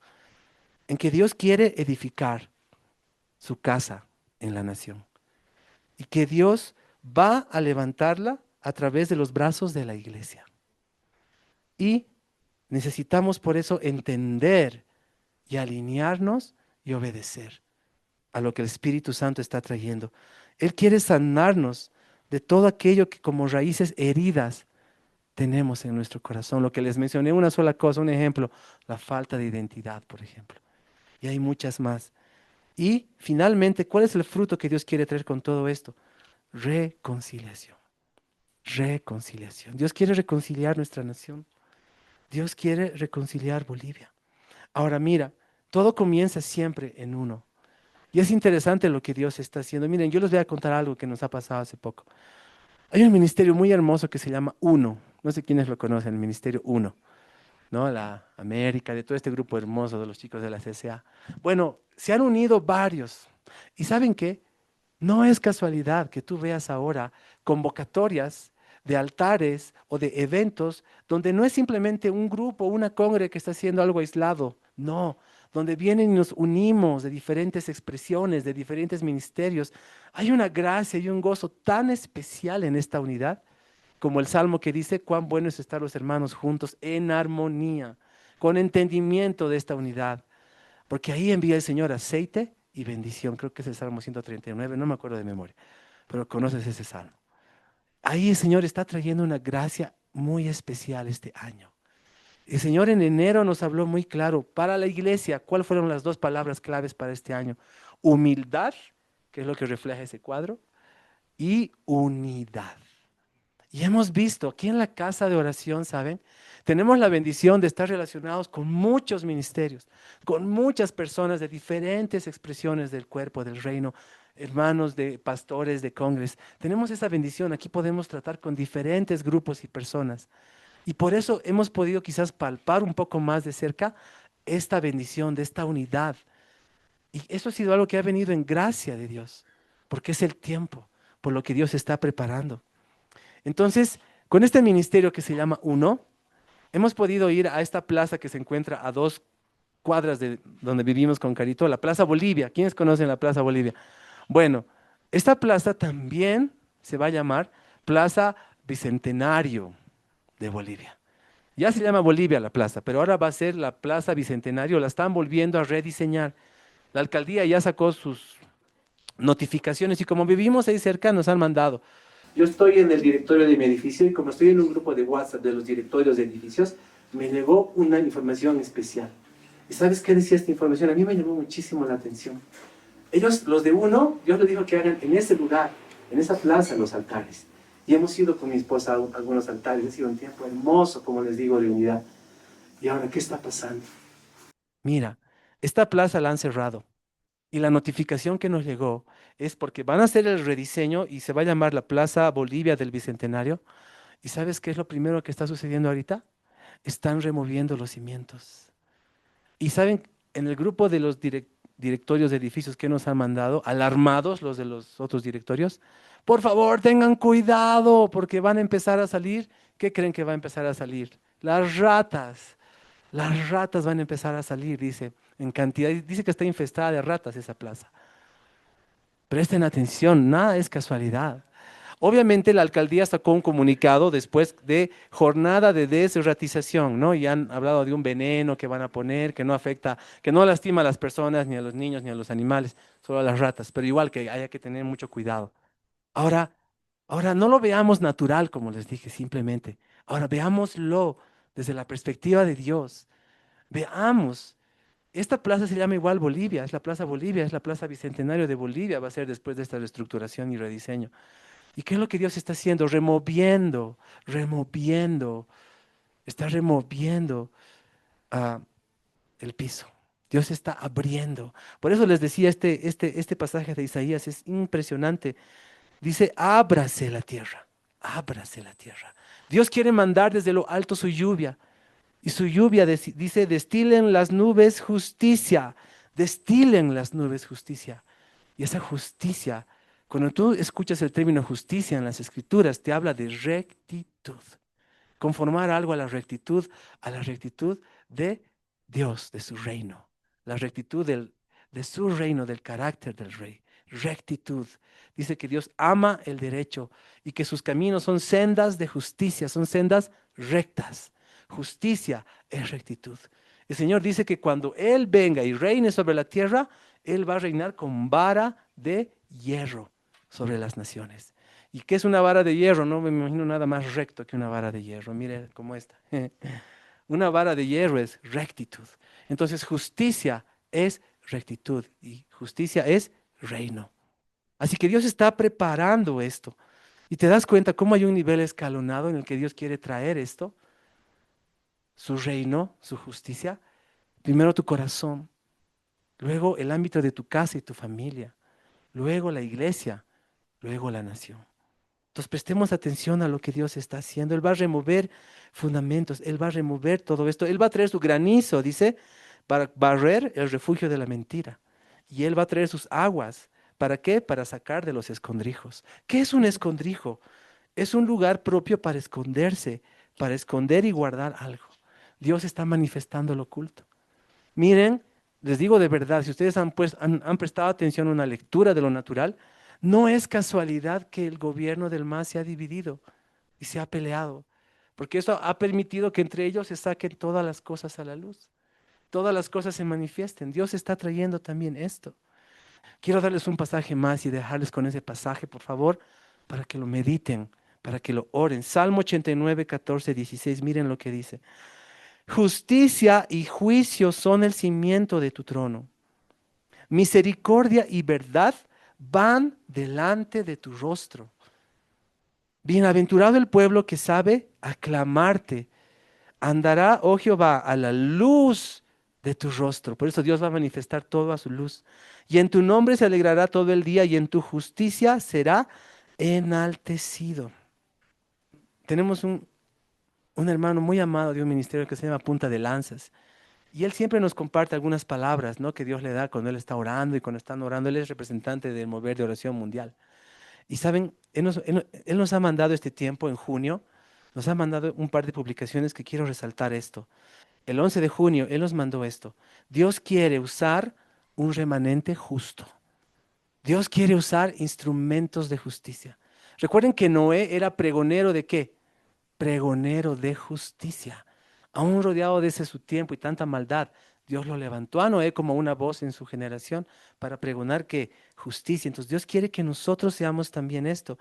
en que Dios quiere edificar su casa en la nación y que Dios va a levantarla a través de los brazos de la iglesia. Y necesitamos por eso entender y alinearnos y obedecer a lo que el Espíritu Santo está trayendo. Él quiere sanarnos de todo aquello que como raíces heridas tenemos en nuestro corazón. Lo que les mencioné, una sola cosa, un ejemplo, la falta de identidad, por ejemplo. Y hay muchas más. Y finalmente, ¿cuál es el fruto que Dios quiere traer con todo esto? Reconciliación. Reconciliación. Dios quiere reconciliar nuestra nación. Dios quiere reconciliar Bolivia. Ahora mira, todo comienza siempre en uno. Y es interesante lo que Dios está haciendo. Miren, yo les voy a contar algo que nos ha pasado hace poco. Hay un ministerio muy hermoso que se llama Uno. No sé quiénes lo conocen, el Ministerio Uno, ¿no? La América, de todo este grupo hermoso de los chicos de la CCA. Bueno, se han unido varios. ¿Y saben qué? No es casualidad que tú veas ahora convocatorias de altares o de eventos donde no es simplemente un grupo, una congre que está haciendo algo aislado, no, donde vienen y nos unimos de diferentes expresiones, de diferentes ministerios. Hay una gracia y un gozo tan especial en esta unidad, como el salmo que dice, cuán bueno es estar los hermanos juntos en armonía, con entendimiento de esta unidad. Porque ahí envía el Señor aceite y bendición. Creo que es el Salmo 139, no me acuerdo de memoria, pero conoces ese salmo. Ahí el Señor está trayendo una gracia muy especial este año. El Señor en enero nos habló muy claro para la iglesia. ¿Cuáles fueron las dos palabras claves para este año? Humildad, que es lo que refleja ese cuadro, y unidad. Y hemos visto aquí en la casa de oración, ¿saben? Tenemos la bendición de estar relacionados con muchos ministerios, con muchas personas de diferentes expresiones del cuerpo, del reino, hermanos de pastores, de congres. Tenemos esa bendición, aquí podemos tratar con diferentes grupos y personas. Y por eso hemos podido quizás palpar un poco más de cerca esta bendición, de esta unidad. Y eso ha sido algo que ha venido en gracia de Dios, porque es el tiempo, por lo que Dios está preparando. Entonces, con este ministerio que se llama Uno, hemos podido ir a esta plaza que se encuentra a 2 cuadras de donde vivimos con Carito, la Plaza Bolivia. ¿Quiénes conocen la Plaza Bolivia? Bueno, esta plaza también se va a llamar Plaza Bicentenario de Bolivia. Ya se llama Bolivia la plaza, pero ahora va a ser la Plaza Bicentenario, la están volviendo a rediseñar. La alcaldía ya sacó sus notificaciones y como vivimos ahí cerca nos han mandado. Yo estoy en el directorio de mi edificio y como estoy en un grupo de WhatsApp de los directorios de edificios, me llegó una información especial. ¿Y sabes qué decía esta información? A mí me llamó muchísimo la atención. Ellos, los de Uno, Dios les dijo que hagan en ese lugar, en esa plaza, los altares. Y hemos ido con mi esposa a algunos altares. Ha sido un tiempo hermoso, como les digo, de unidad. ¿Y ahora qué está pasando? Mira, esta plaza la han cerrado. Y la notificación que nos llegó es porque van a hacer el rediseño y se va a llamar la Plaza Bolivia del Bicentenario. ¿Y sabes qué es lo primero que está sucediendo ahorita? Están removiendo los cimientos. Y saben, en el grupo de los directorios de edificios que nos han mandado, alarmados los de los otros directorios, por favor tengan cuidado porque van a empezar a salir. ¿Qué creen que va a empezar a salir? Las ratas. Las ratas van a empezar a salir, dice, en cantidad. Dice que está infestada de ratas esa plaza. Presten atención, nada es casualidad. Obviamente la alcaldía sacó un comunicado después de jornada de desratización, ¿no? Y han hablado de un veneno que van a poner, que no afecta, que no lastima a las personas, ni a los niños, ni a los animales, solo a las ratas, pero igual que haya que tener mucho cuidado. Ahora, ahora no lo veamos natural, como les dije, simplemente. Ahora veámoslo desde la perspectiva de Dios. Veamos. Esta plaza se llama igual Bolivia, es la Plaza Bolivia, es la Plaza Bicentenario de Bolivia, va a ser después de esta reestructuración y rediseño. ¿Y qué es lo que Dios está haciendo? Removiendo, está removiendo ah, el piso. Dios está abriendo. Por eso les decía, este pasaje de Isaías es impresionante. Dice, ábrase la tierra. Dios quiere mandar desde lo alto su lluvia. Y su lluvia dice, destilen las nubes justicia, destilen las nubes justicia. Y esa justicia, cuando tú escuchas el término justicia en las escrituras, te habla de rectitud. Conformar algo a la rectitud de Dios, de su reino. La rectitud de su reino, del carácter del rey. Rectitud. Dice que Dios ama el derecho y que sus caminos son sendas de justicia, son sendas rectas. Justicia es rectitud. El Señor dice que cuando Él venga y reine sobre la tierra, Él va a reinar con vara de hierro sobre las naciones. ¿Y qué es una vara de hierro? No me imagino nada más recto que una vara de hierro. Mire cómo está. Una vara de hierro es rectitud. Entonces justicia es rectitud y justicia es reino. Así que Dios está preparando esto. Y te das cuenta cómo hay un nivel escalonado en el que Dios quiere traer esto, su reino, su justicia. Primero tu corazón, luego el ámbito de tu casa y tu familia, luego la iglesia, luego la nación. Entonces prestemos atención a lo que Dios está haciendo. Él va a remover fundamentos, Él va a remover todo esto. Él va a traer su granizo, dice, para barrer el refugio de la mentira. Y Él va a traer sus aguas. ¿Para qué? Para sacar de los escondrijos. ¿Qué es un escondrijo? Es un lugar propio para esconderse, para esconder y guardar algo. Dios está manifestando lo oculto. Miren, les digo de verdad, si ustedes han prestado atención a una lectura de lo natural, no es casualidad que el gobierno del MAS se ha dividido y se ha peleado, porque eso ha permitido que entre ellos se saquen todas las cosas a la luz, todas las cosas se manifiesten. Dios está trayendo también esto. Quiero darles un pasaje más y dejarles con ese pasaje, por favor, para que lo mediten, para que lo oren. Salmo 89, 14, 16, miren lo que dice. Justicia y juicio son el cimiento de tu trono. Misericordia y verdad van delante de tu rostro. Bienaventurado el pueblo que sabe aclamarte. Andará, oh Jehová, a la luz de tu rostro. Por eso Dios va a manifestar todo a su luz. Y en tu nombre se alegrará todo el día y en tu justicia será enaltecido. Tenemos un hermano muy amado de un ministerio que se llama Punta de Lanzas. Y él siempre nos comparte algunas palabras, ¿no? Que Dios le da cuando él está orando y cuando están orando. Él es representante del Mover de Oración Mundial. Y saben, él nos ha mandado este tiempo en junio, nos ha mandado un par de publicaciones que quiero resaltar esto. El 11 de junio, él nos mandó esto. Dios quiere usar un remanente justo. Dios quiere usar instrumentos de justicia. Recuerden que Noé era pregonero de qué? Pregonero de justicia. Aún rodeado de ese su tiempo y tanta maldad, Dios lo levantó a Noé como una voz en su generación para pregonar que justicia. Entonces Dios quiere que nosotros seamos también esto.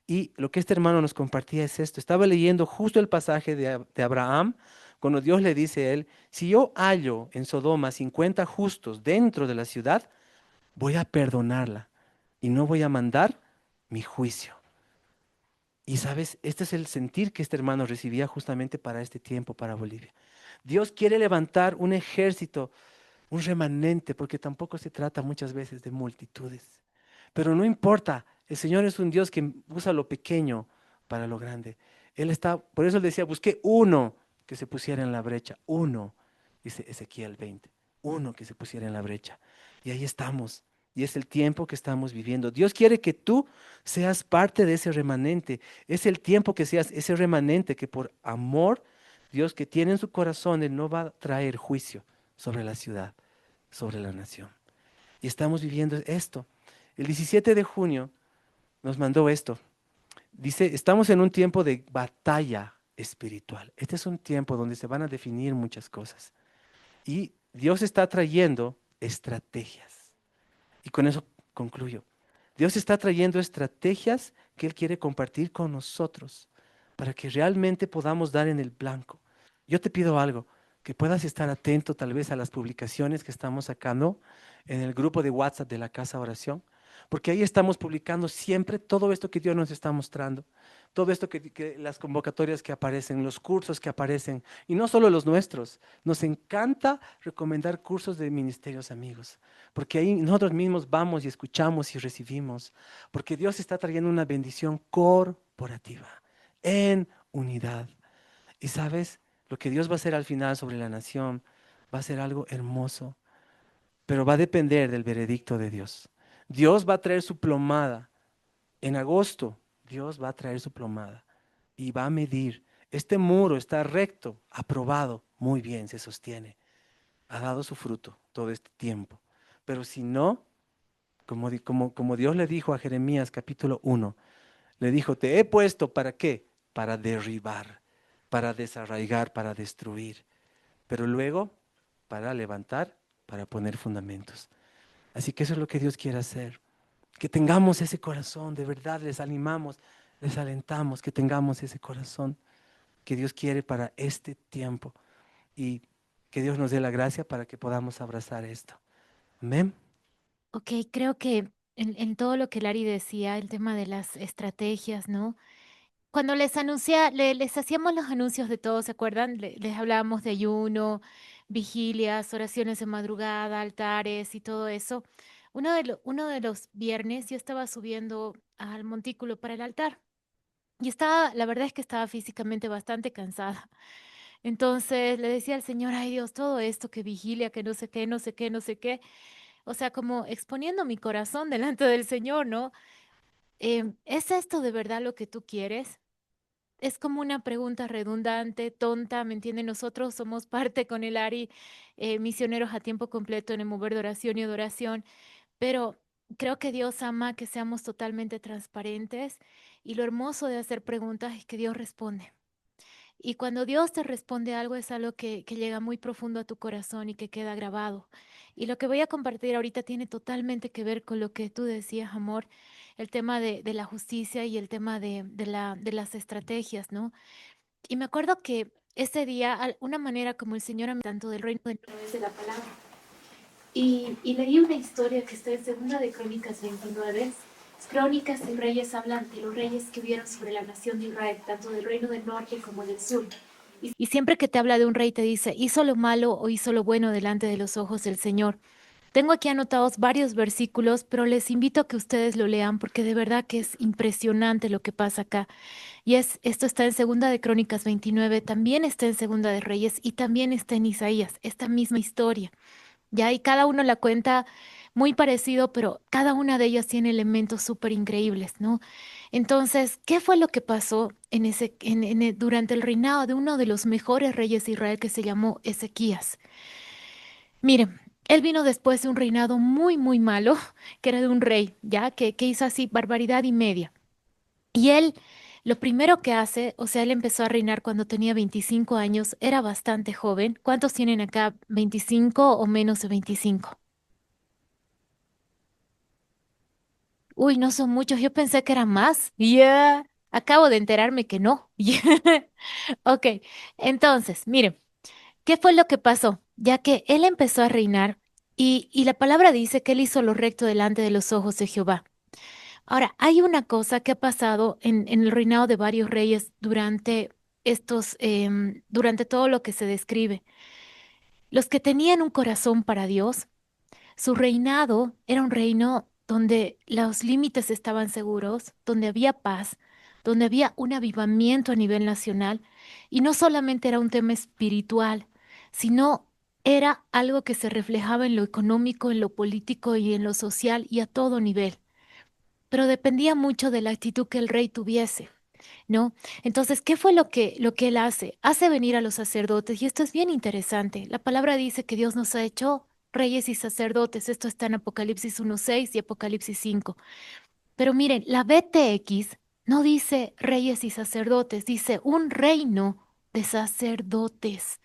Y lo que este hermano nos compartía es esto. Estaba leyendo justo el pasaje de Abraham, cuando Dios le dice a él, si yo hallo en Sodoma 50 justos dentro de la ciudad, voy a perdonarla y no voy a mandar mi juicio. Y sabes, este es el sentir que este hermano recibía justamente para este tiempo, para Bolivia. Dios quiere levantar un ejército, un remanente, porque tampoco se trata muchas veces de multitudes. Pero no importa, el Señor es un Dios que usa lo pequeño para lo grande. Él está, por eso él decía, busqué uno que se pusiera en la brecha, uno, dice Ezequiel 20, uno que se pusiera en la brecha. Y ahí estamos. Y es el tiempo que estamos viviendo. Dios quiere que tú seas parte de ese remanente. Es el tiempo que seas ese remanente que por amor, Dios que tiene en su corazón, Él no va a traer juicio sobre la ciudad, sobre la nación. Y estamos viviendo esto. El 17 de junio nos mandó esto. Dice, estamos en un tiempo de batalla espiritual. Este es un tiempo donde se van a definir muchas cosas. Y Dios está trayendo estrategias. Y con eso concluyo. Dios está trayendo estrategias que Él quiere compartir con nosotros para que realmente podamos dar en el blanco. Yo te pido algo, que puedas estar atento tal vez a las publicaciones que estamos sacando en el grupo de WhatsApp de la Casa Oración, porque ahí estamos publicando siempre todo esto que Dios nos está mostrando, todo esto que las convocatorias que aparecen, los cursos que aparecen, y no solo los nuestros. Nos encanta recomendar cursos de ministerios amigos, porque ahí nosotros mismos vamos y escuchamos y recibimos, porque Dios está trayendo una bendición corporativa, en unidad. Y sabes, lo que Dios va a hacer al final sobre la nación va a ser algo hermoso, pero va a depender del veredicto de Dios. Dios va a traer su plomada. En agosto, Dios va a traer su plomada y va a medir. Este muro está recto, aprobado, muy bien, se sostiene. Ha dado su fruto todo este tiempo. Pero si no, como Dios le dijo a Jeremías capítulo 1, le dijo, te he puesto para qué? Para derribar, para desarraigar, para destruir, pero luego para levantar, para poner fundamentos. Así que eso es lo que Dios quiere hacer. Que tengamos ese corazón, de verdad les animamos, les alentamos, que tengamos ese corazón que Dios quiere para este tiempo y que Dios nos dé la gracia para que podamos abrazar esto. Amén. Ok, creo que en todo lo que Lari decía, el tema de las estrategias, ¿no? Cuando les hacíamos los anuncios de todo, ¿se acuerdan? Les hablábamos de ayuno, vigilias, oraciones de madrugada, altares y todo eso. Uno de los viernes yo estaba subiendo al montículo para el altar y la verdad es que estaba físicamente bastante cansada. Entonces le decía al Señor, ay Dios, todo esto que vigilia, que no sé qué, no sé qué, no sé qué. O sea, como exponiendo mi corazón delante del Señor, ¿no? ¿Es esto de verdad lo que tú quieres? Es como una pregunta redundante, tonta, ¿me entienden? Nosotros somos parte con el ARI, misioneros a tiempo completo en el mover de oración y adoración, pero creo que Dios ama que seamos totalmente transparentes y lo hermoso de hacer preguntas es que Dios responde. Y cuando Dios te responde algo es algo que llega muy profundo a tu corazón y que queda grabado. Y lo que voy a compartir ahorita tiene totalmente que ver con lo que tú decías, amor, el tema de la justicia y el tema de las estrategias, ¿no? Y me acuerdo que ese día, una manera como el Señor ha tanto del reino de través de la palabra. Y leí una historia que está en Segunda de Crónicas 29. Crónicas y Reyes hablan de los reyes que hubieron sobre la nación de Israel, tanto del reino del norte como del sur. Y siempre que te habla de un rey te dice, hizo lo malo o hizo lo bueno delante de los ojos del Señor. Tengo aquí anotados varios versículos, pero les invito a que ustedes lo lean porque de verdad que es impresionante lo que pasa acá. Esto está en Segunda de Crónicas 29, también está en Segunda de Reyes y también está en Isaías, esta misma historia. Ya, y cada uno la cuenta muy parecido, pero cada una de ellas tiene elementos súper increíbles, ¿no? Entonces, ¿qué fue lo que pasó durante el reinado de uno de los mejores reyes de Israel que se llamó Ezequías? Miren, él vino después de un reinado muy, muy malo, que era de un rey, ya, que hizo así barbaridad y media. Y él, lo primero que hace, o sea, él empezó a reinar cuando tenía 25 años, era bastante joven. ¿Cuántos tienen acá 25 o menos de 25? Uy, no son muchos, yo pensé que eran más. Ya, acabo de enterarme que no. Ok, entonces, miren, ¿qué fue lo que pasó? Ya que él empezó a reinar y la palabra dice que él hizo lo recto delante de los ojos de Jehová. Ahora, hay una cosa que ha pasado en el reinado de varios reyes durante durante todo lo que se describe. Los que tenían un corazón para Dios, su reinado era un reino donde los límites estaban seguros, donde había paz, donde había un avivamiento a nivel nacional, y no solamente era un tema espiritual, sino era algo que se reflejaba en lo económico, en lo político y en lo social y a todo nivel. Pero dependía mucho de la actitud que el rey tuviese, ¿no? Entonces, ¿qué fue lo que él hace? Hace venir a los sacerdotes, y esto es bien interesante. La palabra dice que Dios nos ha hecho reyes y sacerdotes. Esto está en Apocalipsis 1:6 y Apocalipsis 5. Pero miren, la BTX no dice reyes y sacerdotes, dice un reino de sacerdotes.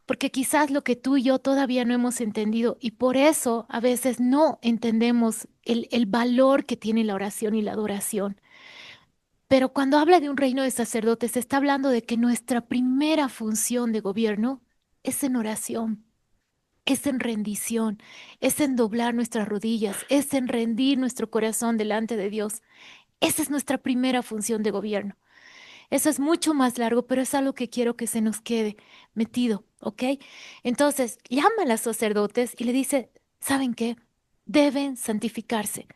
Porque quizás lo que tú y yo todavía no hemos entendido y por eso a veces no entendemos el valor que tiene la oración y la adoración. Pero cuando habla de un reino de sacerdotes, está hablando de que nuestra primera función de gobierno es en oración, es en rendición, es en doblar nuestras rodillas, es en rendir nuestro corazón delante de Dios. Esa es nuestra primera función de gobierno. Eso es mucho más largo, pero es algo que quiero que se nos quede metido, ¿ok? Entonces, llama a los sacerdotes y le dice, ¿saben qué? Deben santificarse.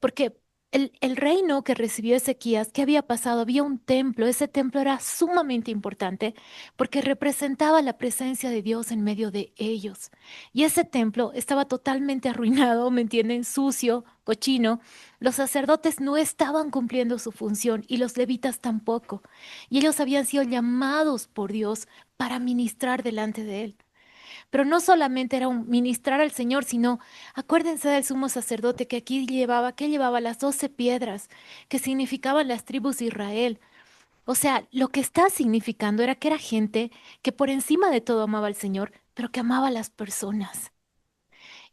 Porque el reino que recibió Ezequías, ¿qué había pasado? Había un templo, ese templo era sumamente importante porque representaba la presencia de Dios en medio de ellos. Y ese templo estaba totalmente arruinado, ¿me entienden? Sucio, cochino. Los sacerdotes no estaban cumpliendo su función y los levitas tampoco. Y ellos habían sido llamados por Dios para ministrar delante de Él. Pero no solamente era un ministrar al Señor, sino acuérdense del sumo sacerdote que llevaba las 12 piedras, que significaban las tribus de Israel. O sea, lo que está significando era que era gente que por encima de todo amaba al Señor, pero que amaba a las personas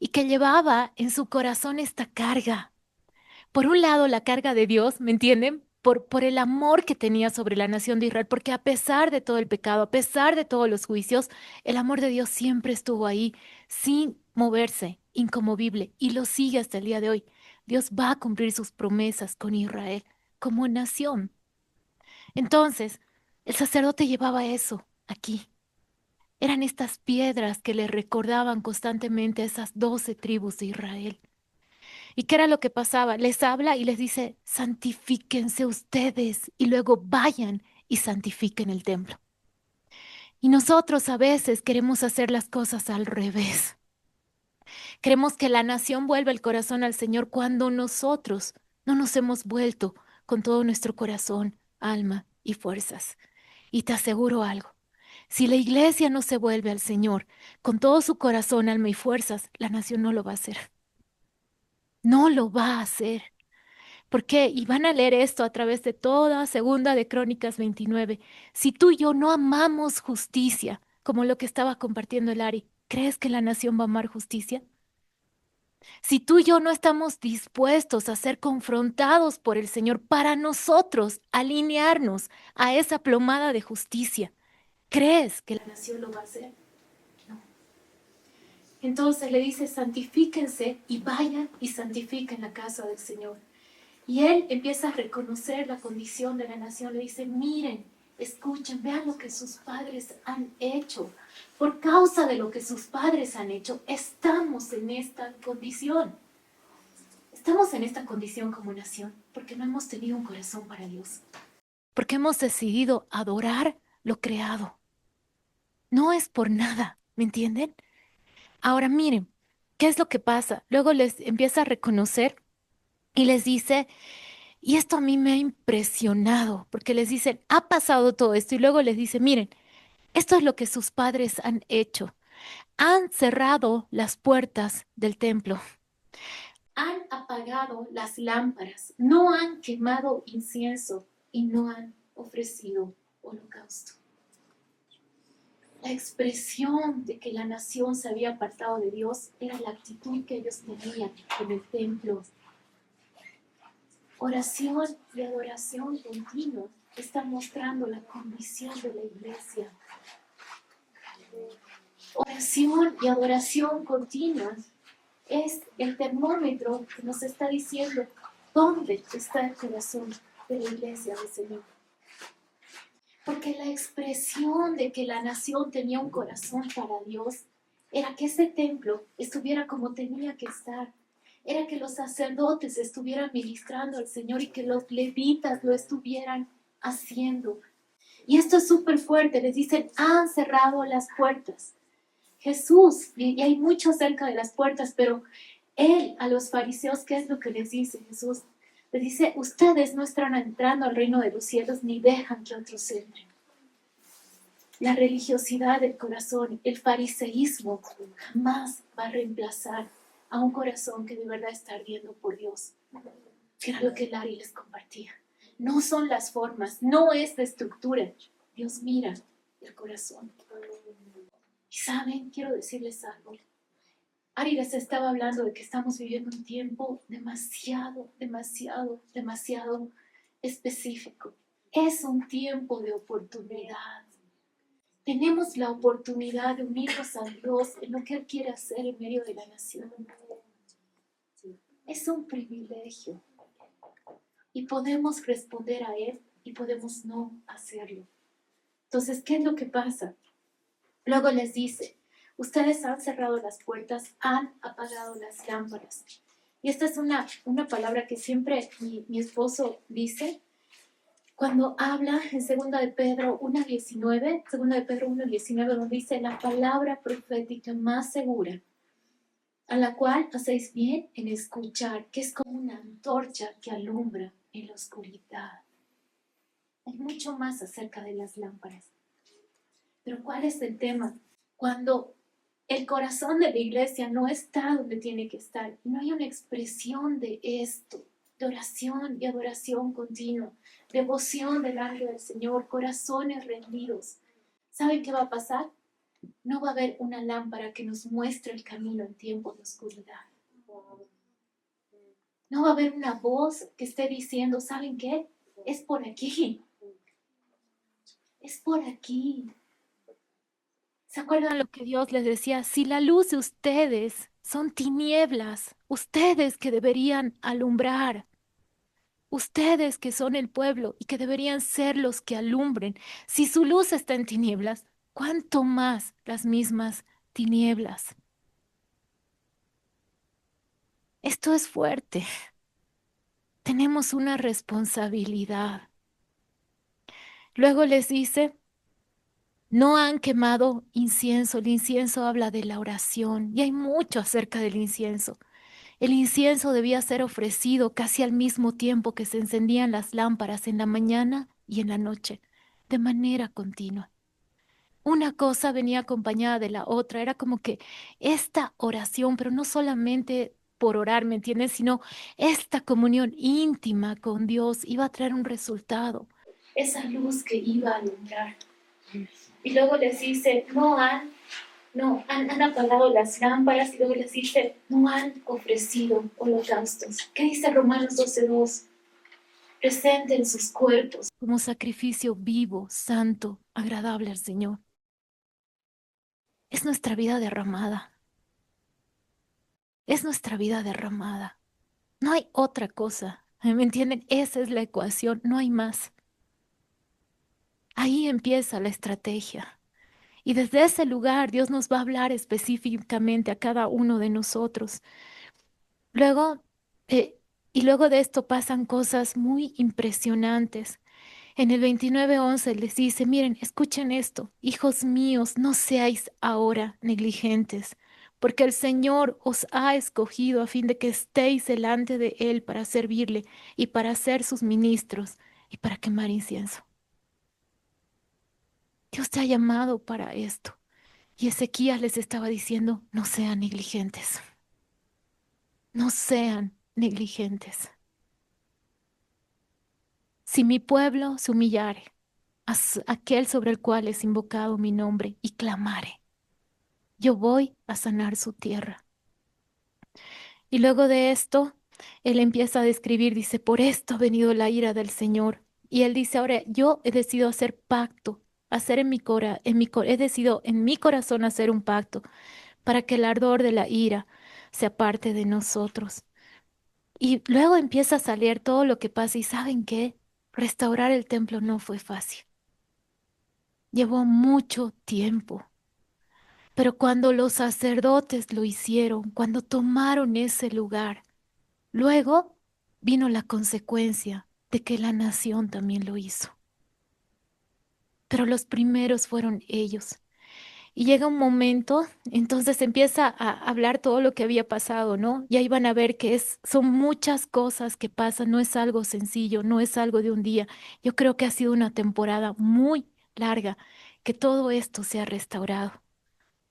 y que llevaba en su corazón esta carga. Por un lado, la carga de Dios, ¿me entienden? Por el amor que tenía sobre la nación de Israel, porque a pesar de todo el pecado, a pesar de todos los juicios, el amor de Dios siempre estuvo ahí, sin moverse, inconmovible, y lo sigue hasta el día de hoy. Dios va a cumplir sus promesas con Israel como nación. Entonces, el sacerdote llevaba eso aquí. Eran estas piedras que le recordaban constantemente a esas 12 tribus de Israel. ¿Y qué era lo que pasaba? Les habla y les dice, santifíquense ustedes y luego vayan y santifiquen el templo. Y nosotros a veces queremos hacer las cosas al revés. Queremos que la nación vuelva el corazón al Señor cuando nosotros no nos hemos vuelto con todo nuestro corazón, alma y fuerzas. Y te aseguro algo, si la iglesia no se vuelve al Señor con todo su corazón, alma y fuerzas, la nación no lo va a hacer. No lo va a hacer. ¿Por qué? Y van a leer esto a través de toda Segunda de Crónicas 29. Si tú y yo no amamos justicia, como lo que estaba compartiendo el Ari, ¿crees que la nación va a amar justicia? Si tú y yo no estamos dispuestos a ser confrontados por el Señor para nosotros alinearnos a esa plomada de justicia, ¿Crees que la nación lo va a hacer? No. Entonces le dice, santifíquense y vayan y santifiquen la casa del Señor. Y él empieza a reconocer la condición de la nación. Le dice, miren, escuchen, vean lo que sus padres han hecho. Por causa de lo que sus padres han hecho, estamos en esta condición. Estamos en esta condición como nación porque no hemos tenido un corazón para Dios. Porque hemos decidido adorar lo creado. No es por nada, ¿me entienden? Ahora miren, ¿qué es lo que pasa? Luego les empieza a reconocer y les dice, y esto a mí me ha impresionado, porque les dicen, ha pasado todo esto, y luego les dice, miren, esto es lo que sus padres han hecho. Han cerrado las puertas del templo. Han apagado las lámparas, no han quemado incienso y no han ofrecido holocausto. La expresión de que la nación se había apartado de Dios era la actitud que ellos tenían en el templo. Oración y adoración continua están mostrando la condición de la iglesia. Oración y adoración continua es el termómetro que nos está diciendo dónde está el corazón de la iglesia del Señor. Porque la expresión de que la nación tenía un corazón para Dios era que ese templo estuviera como tenía que estar. Era que los sacerdotes estuvieran ministrando al Señor y que los levitas lo estuvieran haciendo. Y esto es súper fuerte. Les dicen, han cerrado las puertas. Jesús, y hay mucho acerca de las puertas, pero él a los fariseos, ¿qué es lo que les dice Jesús? Les dice, ustedes no están entrando al reino de los cielos ni dejan que otros entren. La religiosidad del corazón, el fariseísmo, jamás va a reemplazar a un corazón que de verdad está ardiendo por Dios. Que era lo que Larry les compartía. No son las formas, no es la estructura. Dios mira el corazón. Y saben, quiero decirles algo. Ari les estaba hablando de que estamos viviendo un tiempo demasiado específico. Es un tiempo de oportunidad. Tenemos la oportunidad de unirnos a Dios en lo que Él quiere hacer en medio de la nación. Es un privilegio. Y podemos responder a Él y podemos no hacerlo. Entonces, ¿qué es lo que pasa? Luego les dice, ustedes han cerrado las puertas, han apagado las lámparas. Y esta es una palabra que siempre mi esposo dice cuando habla en 2 de Pedro 1:19, 2 de Pedro 1:19, donde dice la palabra profética más segura, a la cual hacéis bien en escuchar, que es como una antorcha que alumbra en la oscuridad. Hay mucho más acerca de las lámparas. Pero ¿cuál es el tema? Cuando el corazón de la iglesia no está donde tiene que estar, no hay una expresión de esto, de oración y adoración continua, devoción delante del Señor, corazones rendidos. ¿Saben qué va a pasar? No va a haber una lámpara que nos muestre el camino en tiempos de oscuridad. No va a haber una voz que esté diciendo, ¿saben qué? Es por aquí. Es por aquí. ¿Se acuerdan lo que Dios les decía? Si la luz de ustedes son tinieblas, ustedes que deberían alumbrar, ustedes que son el pueblo y que deberían ser los que alumbren, si su luz está en tinieblas, ¿cuánto más las mismas tinieblas? Esto es fuerte. Tenemos una responsabilidad. Luego les dice, no han quemado incienso. El incienso habla de la oración y hay mucho acerca del incienso. El incienso debía ser ofrecido casi al mismo tiempo que se encendían las lámparas en la mañana y en la noche, de manera continua. Una cosa venía acompañada de la otra. Era como que esta oración, pero no solamente por orar, ¿me entiendes? Sino esta comunión íntima con Dios iba a traer un resultado. Esa luz que iba a alumbrar. Y luego les dice, han apagado las lámparas, y luego les dice, no han ofrecido holocaustos. ¿Qué dice Romanos 12:2? Presenten sus cuerpos como sacrificio vivo, santo, agradable al Señor. es nuestra vida derramada. Es nuestra vida derramada. No hay otra cosa. ¿Me entienden? Esa es la ecuación, no hay más. Ahí empieza la estrategia. Y desde ese lugar Dios nos va a hablar específicamente a cada uno de nosotros. Luego, y luego de esto pasan cosas muy impresionantes. En el 29:11 les dice, miren, escuchen esto, hijos míos, no seáis ahora negligentes, porque el Señor os ha escogido a fin de que estéis delante de Él para servirle y para ser sus ministros y para quemar incienso. Dios te ha llamado para esto. Y Ezequías les estaba diciendo, no sean negligentes, no sean negligentes. Si mi pueblo se humillare, aquel sobre el cual es invocado mi nombre, y clamare, yo voy a sanar su tierra. Y luego de esto, él empieza a describir, dice, por esto ha venido la ira del Señor. Y él dice, ahora yo he decidido hacer pacto, hacer he decidido en mi corazón hacer un pacto para que el ardor de la ira se aparte de nosotros. Y luego empieza a salir todo lo que pasa y ¿saben qué? Restaurar el templo no fue fácil. Llevó mucho tiempo. Pero cuando los sacerdotes lo hicieron, cuando tomaron ese lugar, luego vino la consecuencia de que la nación también lo hizo. Pero los primeros fueron ellos. Y llega un momento, entonces empieza a hablar todo lo que había pasado, ¿no? Y ahí van a ver que son muchas cosas que pasan, no es algo sencillo, no es algo de un día. Yo creo que ha sido una temporada muy larga que todo esto se ha restaurado.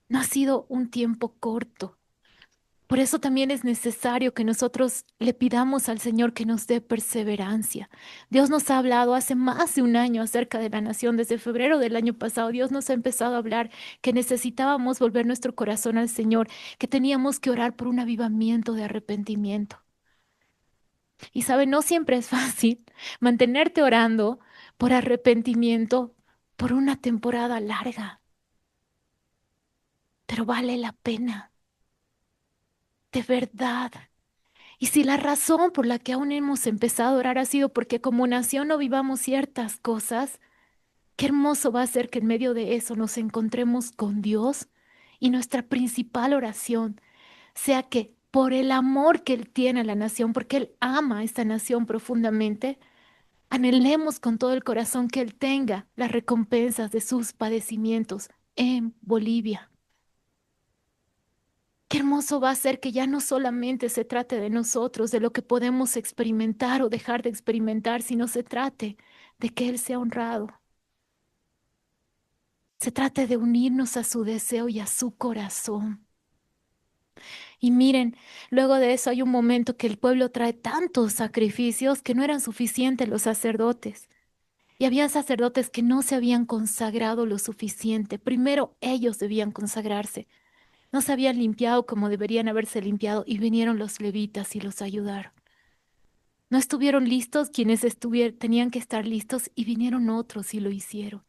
No ha sido un tiempo corto. Por eso también es necesario que nosotros le pidamos al Señor que nos dé perseverancia. Dios nos ha hablado hace más de un año acerca de la nación. Desde febrero del año pasado, Dios nos ha empezado a hablar que necesitábamos volver nuestro corazón al Señor, que teníamos que orar por un avivamiento de arrepentimiento. Y sabe, no siempre es fácil mantenerte orando por arrepentimiento por una temporada larga, pero vale la pena, de verdad. Y si la razón por la que aún hemos empezado a orar ha sido porque como nación no vivamos ciertas cosas, qué hermoso va a ser que en medio de eso nos encontremos con Dios y nuestra principal oración sea que por el amor que Él tiene a la nación, porque Él ama a esta nación profundamente, anhelemos con todo el corazón que Él tenga las recompensas de sus padecimientos en Bolivia. Qué hermoso va a ser que ya no solamente se trate de nosotros, de lo que podemos experimentar o dejar de experimentar, sino se trate de que Él sea honrado. Se trate de unirnos a su deseo y a su corazón. Y miren, luego de eso hay un momento que el pueblo trae tantos sacrificios que no eran suficientes los sacerdotes. Y había sacerdotes que no se habían consagrado lo suficiente. Primero ellos debían consagrarse. No se habían limpiado como deberían haberse limpiado y vinieron los levitas y los ayudaron. No estuvieron listos quienes tenían que estar listos y vinieron otros y lo hicieron.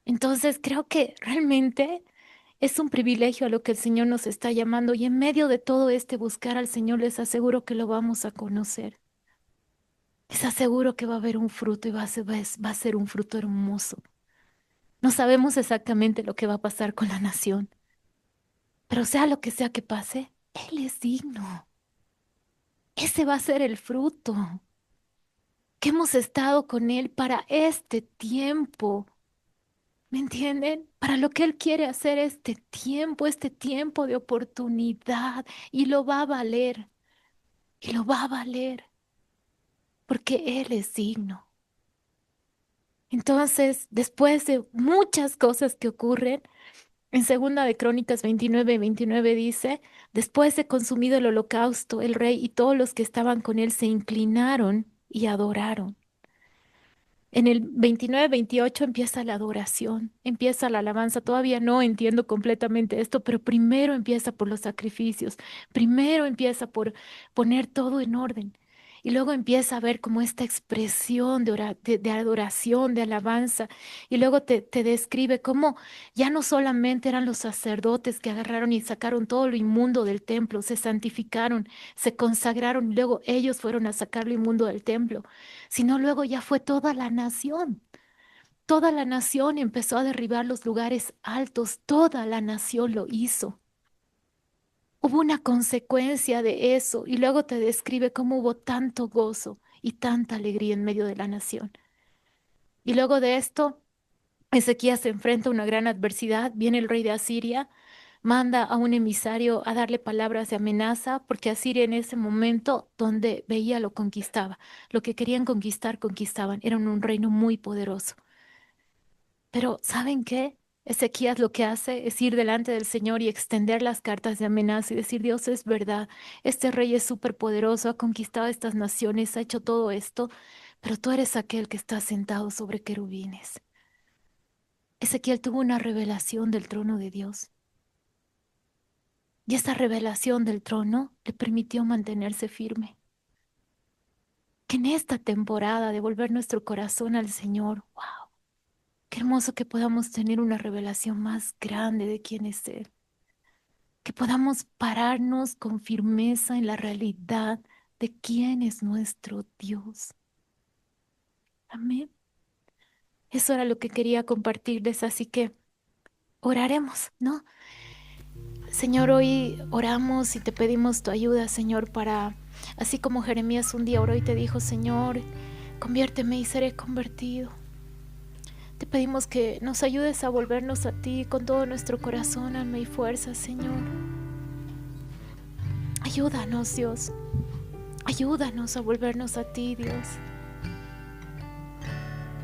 Entonces creo que realmente es un privilegio a lo que el Señor nos está llamando y en medio de todo este buscar al Señor les aseguro que lo vamos a conocer. Les aseguro que va a haber un fruto y va a ser un fruto hermoso. No sabemos exactamente lo que va a pasar con la nación, pero sea que pase, Él es digno. Ese va a ser el fruto, que hemos estado con Él para este tiempo. ¿Me entienden? Para lo que Él quiere hacer este tiempo de oportunidad. Y lo va a valer, y lo va a valer, porque Él es digno. Entonces, después de muchas cosas que ocurren, en Segunda de Crónicas 29:29 dice, después de consumido el holocausto, el rey y todos los que estaban con él se inclinaron y adoraron. En el 29:28 empieza la adoración, empieza la alabanza. Todavía no entiendo completamente esto, pero primero empieza por los sacrificios, primero empieza por poner todo en orden. Y luego empieza a ver como esta expresión de adoración, de alabanza. Y luego te describe cómo ya no solamente eran los sacerdotes que agarraron y sacaron todo lo inmundo del templo, se santificaron, se consagraron, y luego ellos fueron a sacar lo inmundo del templo, sino luego ya fue toda la nación. Toda la nación empezó a derribar los lugares altos, toda la nación lo hizo. Hubo una consecuencia de eso y luego te describe cómo hubo tanto gozo y tanta alegría en medio de la nación. Y luego de esto, Ezequías se enfrenta a una gran adversidad. Viene el rey de Asiria, manda a un emisario a darle palabras de amenaza, porque Asiria en ese momento donde veía lo conquistaba. Lo que querían conquistar, conquistaban. Eran un reino muy poderoso. Pero ¿saben qué? Ezequías lo que hace es ir delante del Señor y extender las cartas de amenaza y decir, Dios, es verdad, este rey es súper poderoso, ha conquistado estas naciones, ha hecho todo esto, pero tú eres aquel que está sentado sobre querubines. Ezequiel tuvo una revelación del trono de Dios. Y esa revelación del trono le permitió mantenerse firme. Que en esta temporada de volver nuestro corazón al Señor, wow, qué hermoso que podamos tener una revelación más grande de quién es Él. Que podamos pararnos con firmeza en la realidad de quién es nuestro Dios. Amén. Eso era lo que quería compartirles, así que oraremos, ¿no? Señor, hoy oramos y te pedimos tu ayuda, Señor, para, así como Jeremías un día oró y te dijo, Señor, conviérteme y seré convertido. Te pedimos que nos ayudes a volvernos a ti con todo nuestro corazón, alma y fuerza, Señor. Ayúdanos, Dios. Ayúdanos a volvernos a ti, Dios.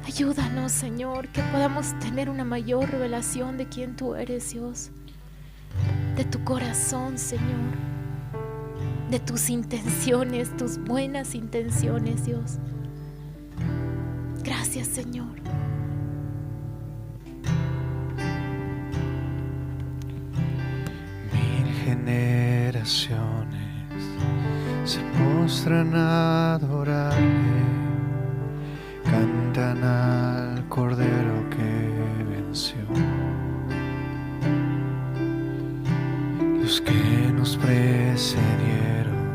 Ayúdanos, Señor, que podamos tener una mayor revelación de quién tú eres, Dios. De tu corazón, Señor. De tus intenciones, tus buenas intenciones, Dios. Gracias, Señor. Generaciones se postran a adorarle, cantan al Cordero que venció. Los que nos precedieron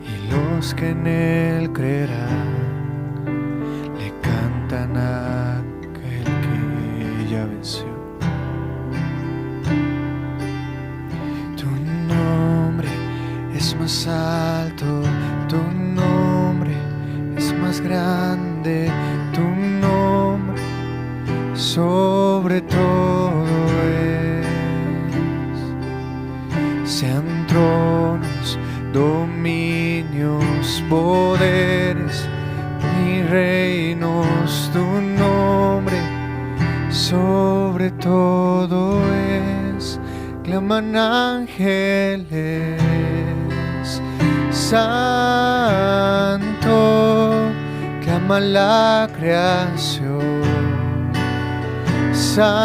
y los que en Él creerán, le cantan a aquel que ya venció. Es más alto, tu nombre es más grande, tu nombre sobre todo es. Sean tronos, dominios, poderes y reinos, tu nombre sobre todo es. Claman ángeles. Santo, clama la creación. Santo,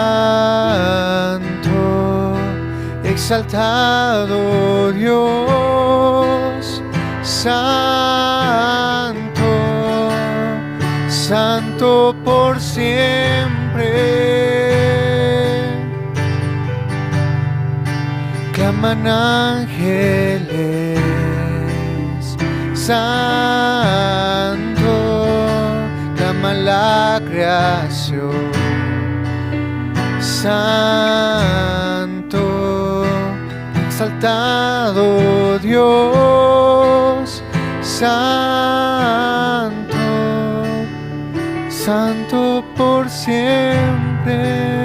exaltado Dios. Santo, santo por siempre. Claman ángeles. Santo, clama la creación. Santo, exaltado Dios. Santo, santo por siempre.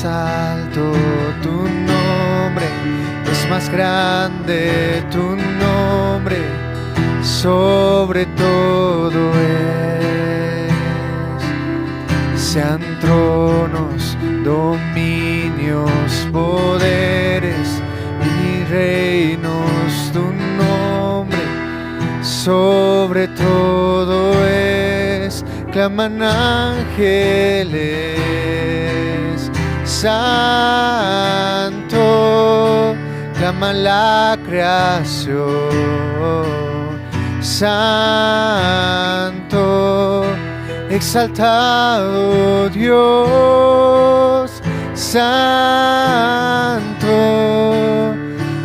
Alto, tu nombre es más grande, tu nombre sobre todo es. Sean tronos, dominios, poderes y reinos, tu nombre sobre todo es. Claman ángeles. Santo, clama la creación. Santo, exaltado Dios. Santo,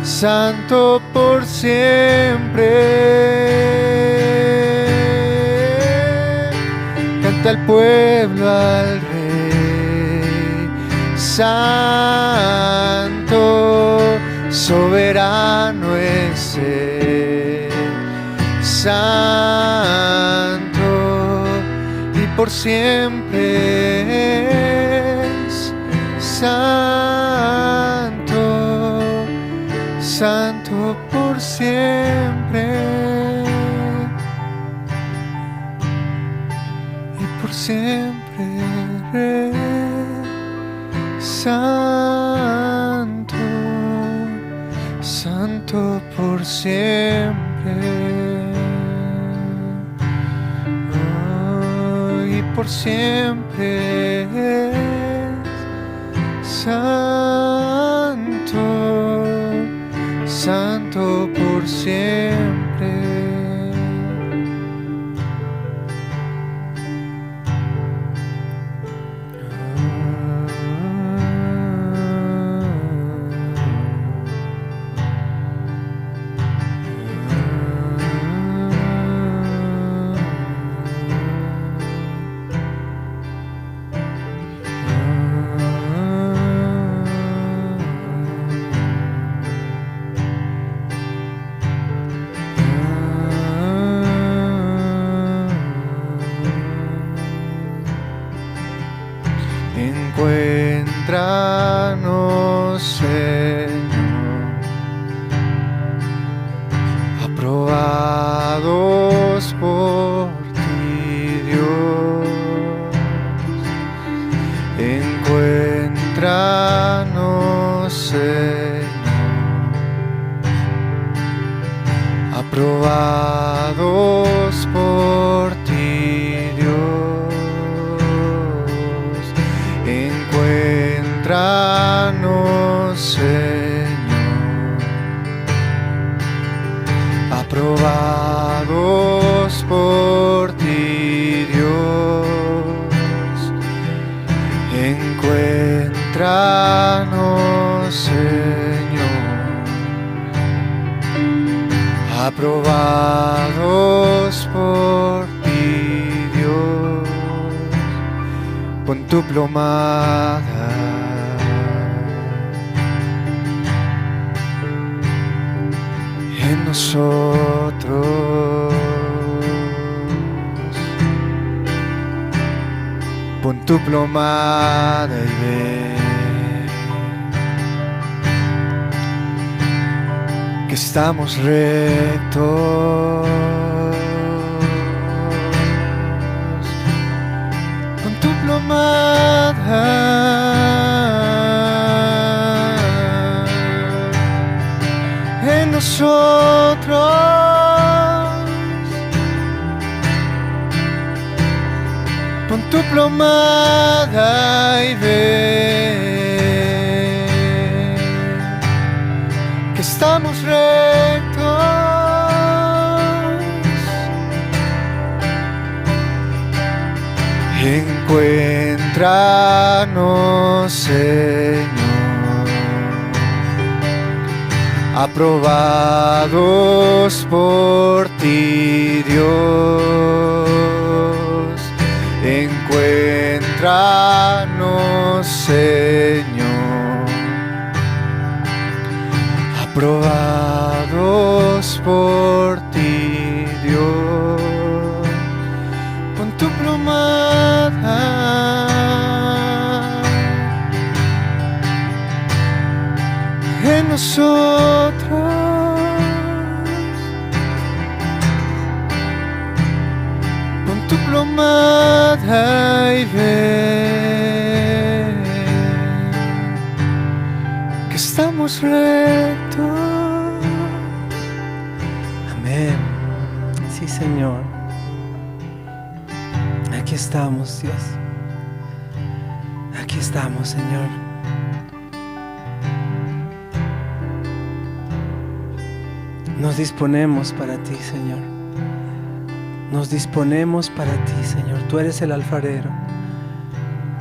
santo por siempre. Canta el pueblo al Rey. Santo, soberano es Él. Santo, y por siempre es santo, santo por siempre. Y por siempre santo, santo por siempre. Oh, y por siempre santo, santo por siempre. Encuéntranos, Señor, aprobados por ti, Dios. Encuéntranos, Señor, aprobados por ti, Dios. Encuéntranos, Señor, aprobados por ti, Dios. Encuéntranos, Señor, aprobados por ti, Dios. Pon tu plomada en nosotros. Pon tu plomada y ve que estamos rectos. Pon tu plomada en nosotros. Pon tu plomada y ve que estamos rectos. Encuéntranos, Señor, aprobados por ti, Dios. Encuéntranos, Señor, aprobados por ti, Dios. Pon tu plomada en nosotros. Pon tu plomada y ve que estamos rectos. Amén. Sí, Señor. Aquí estamos, Dios. Aquí estamos, Señor. Nos disponemos para ti, Señor. Nos disponemos para ti, Señor. Tú eres el alfarero.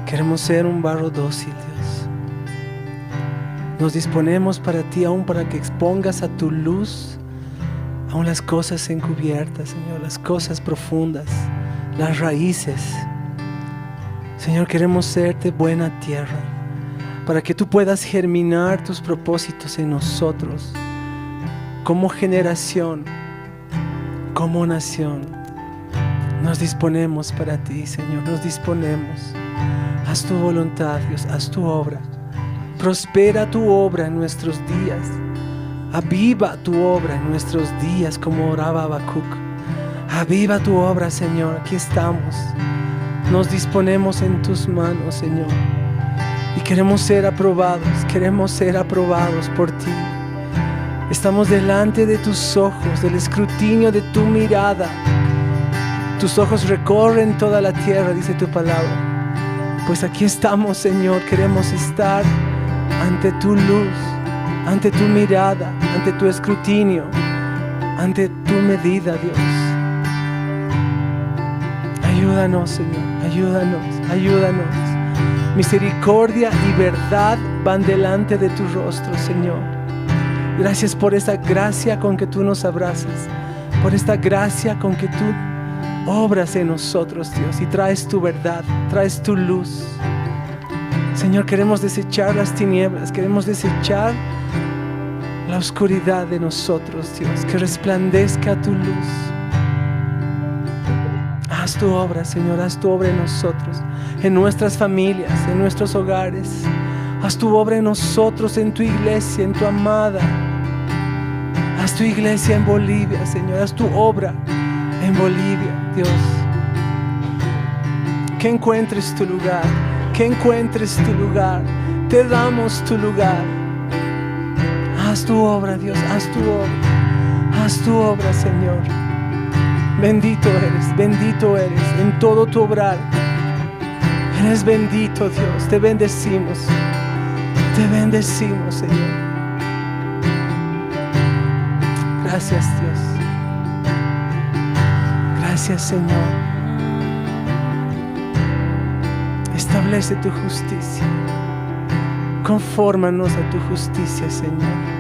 Queremos ser un barro dócil, Dios. Nos disponemos para ti, aún para que expongas a tu luz aún las cosas encubiertas, Señor, las cosas profundas, las raíces. Señor, queremos serte buena tierra para que tú puedas germinar tus propósitos en nosotros como generación, como nación. Nos disponemos para ti, Señor, nos disponemos. Haz tu voluntad, Dios, haz tu obra. Prospera tu obra en nuestros días. Aviva tu obra en nuestros días, como oraba Habacuc. Aviva tu obra, Señor. Aquí estamos. Nos disponemos en tus manos, Señor. Y queremos ser aprobados por ti. Estamos delante de tus ojos, del escrutinio de tu mirada. Tus ojos recorren toda la tierra, dice tu palabra. Pues aquí estamos, Señor. Queremos estar ante tu luz, ante tu mirada, ante tu escrutinio, ante tu medida, Dios. Ayúdanos, Señor, ayúdanos. Misericordia y verdad van delante de tu rostro, Señor. Gracias por esa gracia con que tú nos abrazas, por esta gracia con que tú obras en nosotros, Dios, y traes tu verdad, traes tu luz. Señor, queremos desechar las tinieblas, queremos desechar la oscuridad de nosotros, Dios, que resplandezca tu luz. Haz tu obra, Señor, haz tu obra en nosotros, en nuestras familias, en nuestros hogares. Haz tu obra en nosotros, en tu iglesia, en tu amada. Haz tu iglesia en Bolivia, Señor, haz tu obra en Bolivia, Dios. Que encuentres tu lugar, te damos tu lugar. Haz tu obra, Dios, haz tu obra, Señor. Bendito eres en todo tu obrar. Eres bendito, Dios, te bendecimos, Señor. Gracias, Dios. Gracias, Señor. Establece tu justicia. Confórmanos a tu justicia, Señor.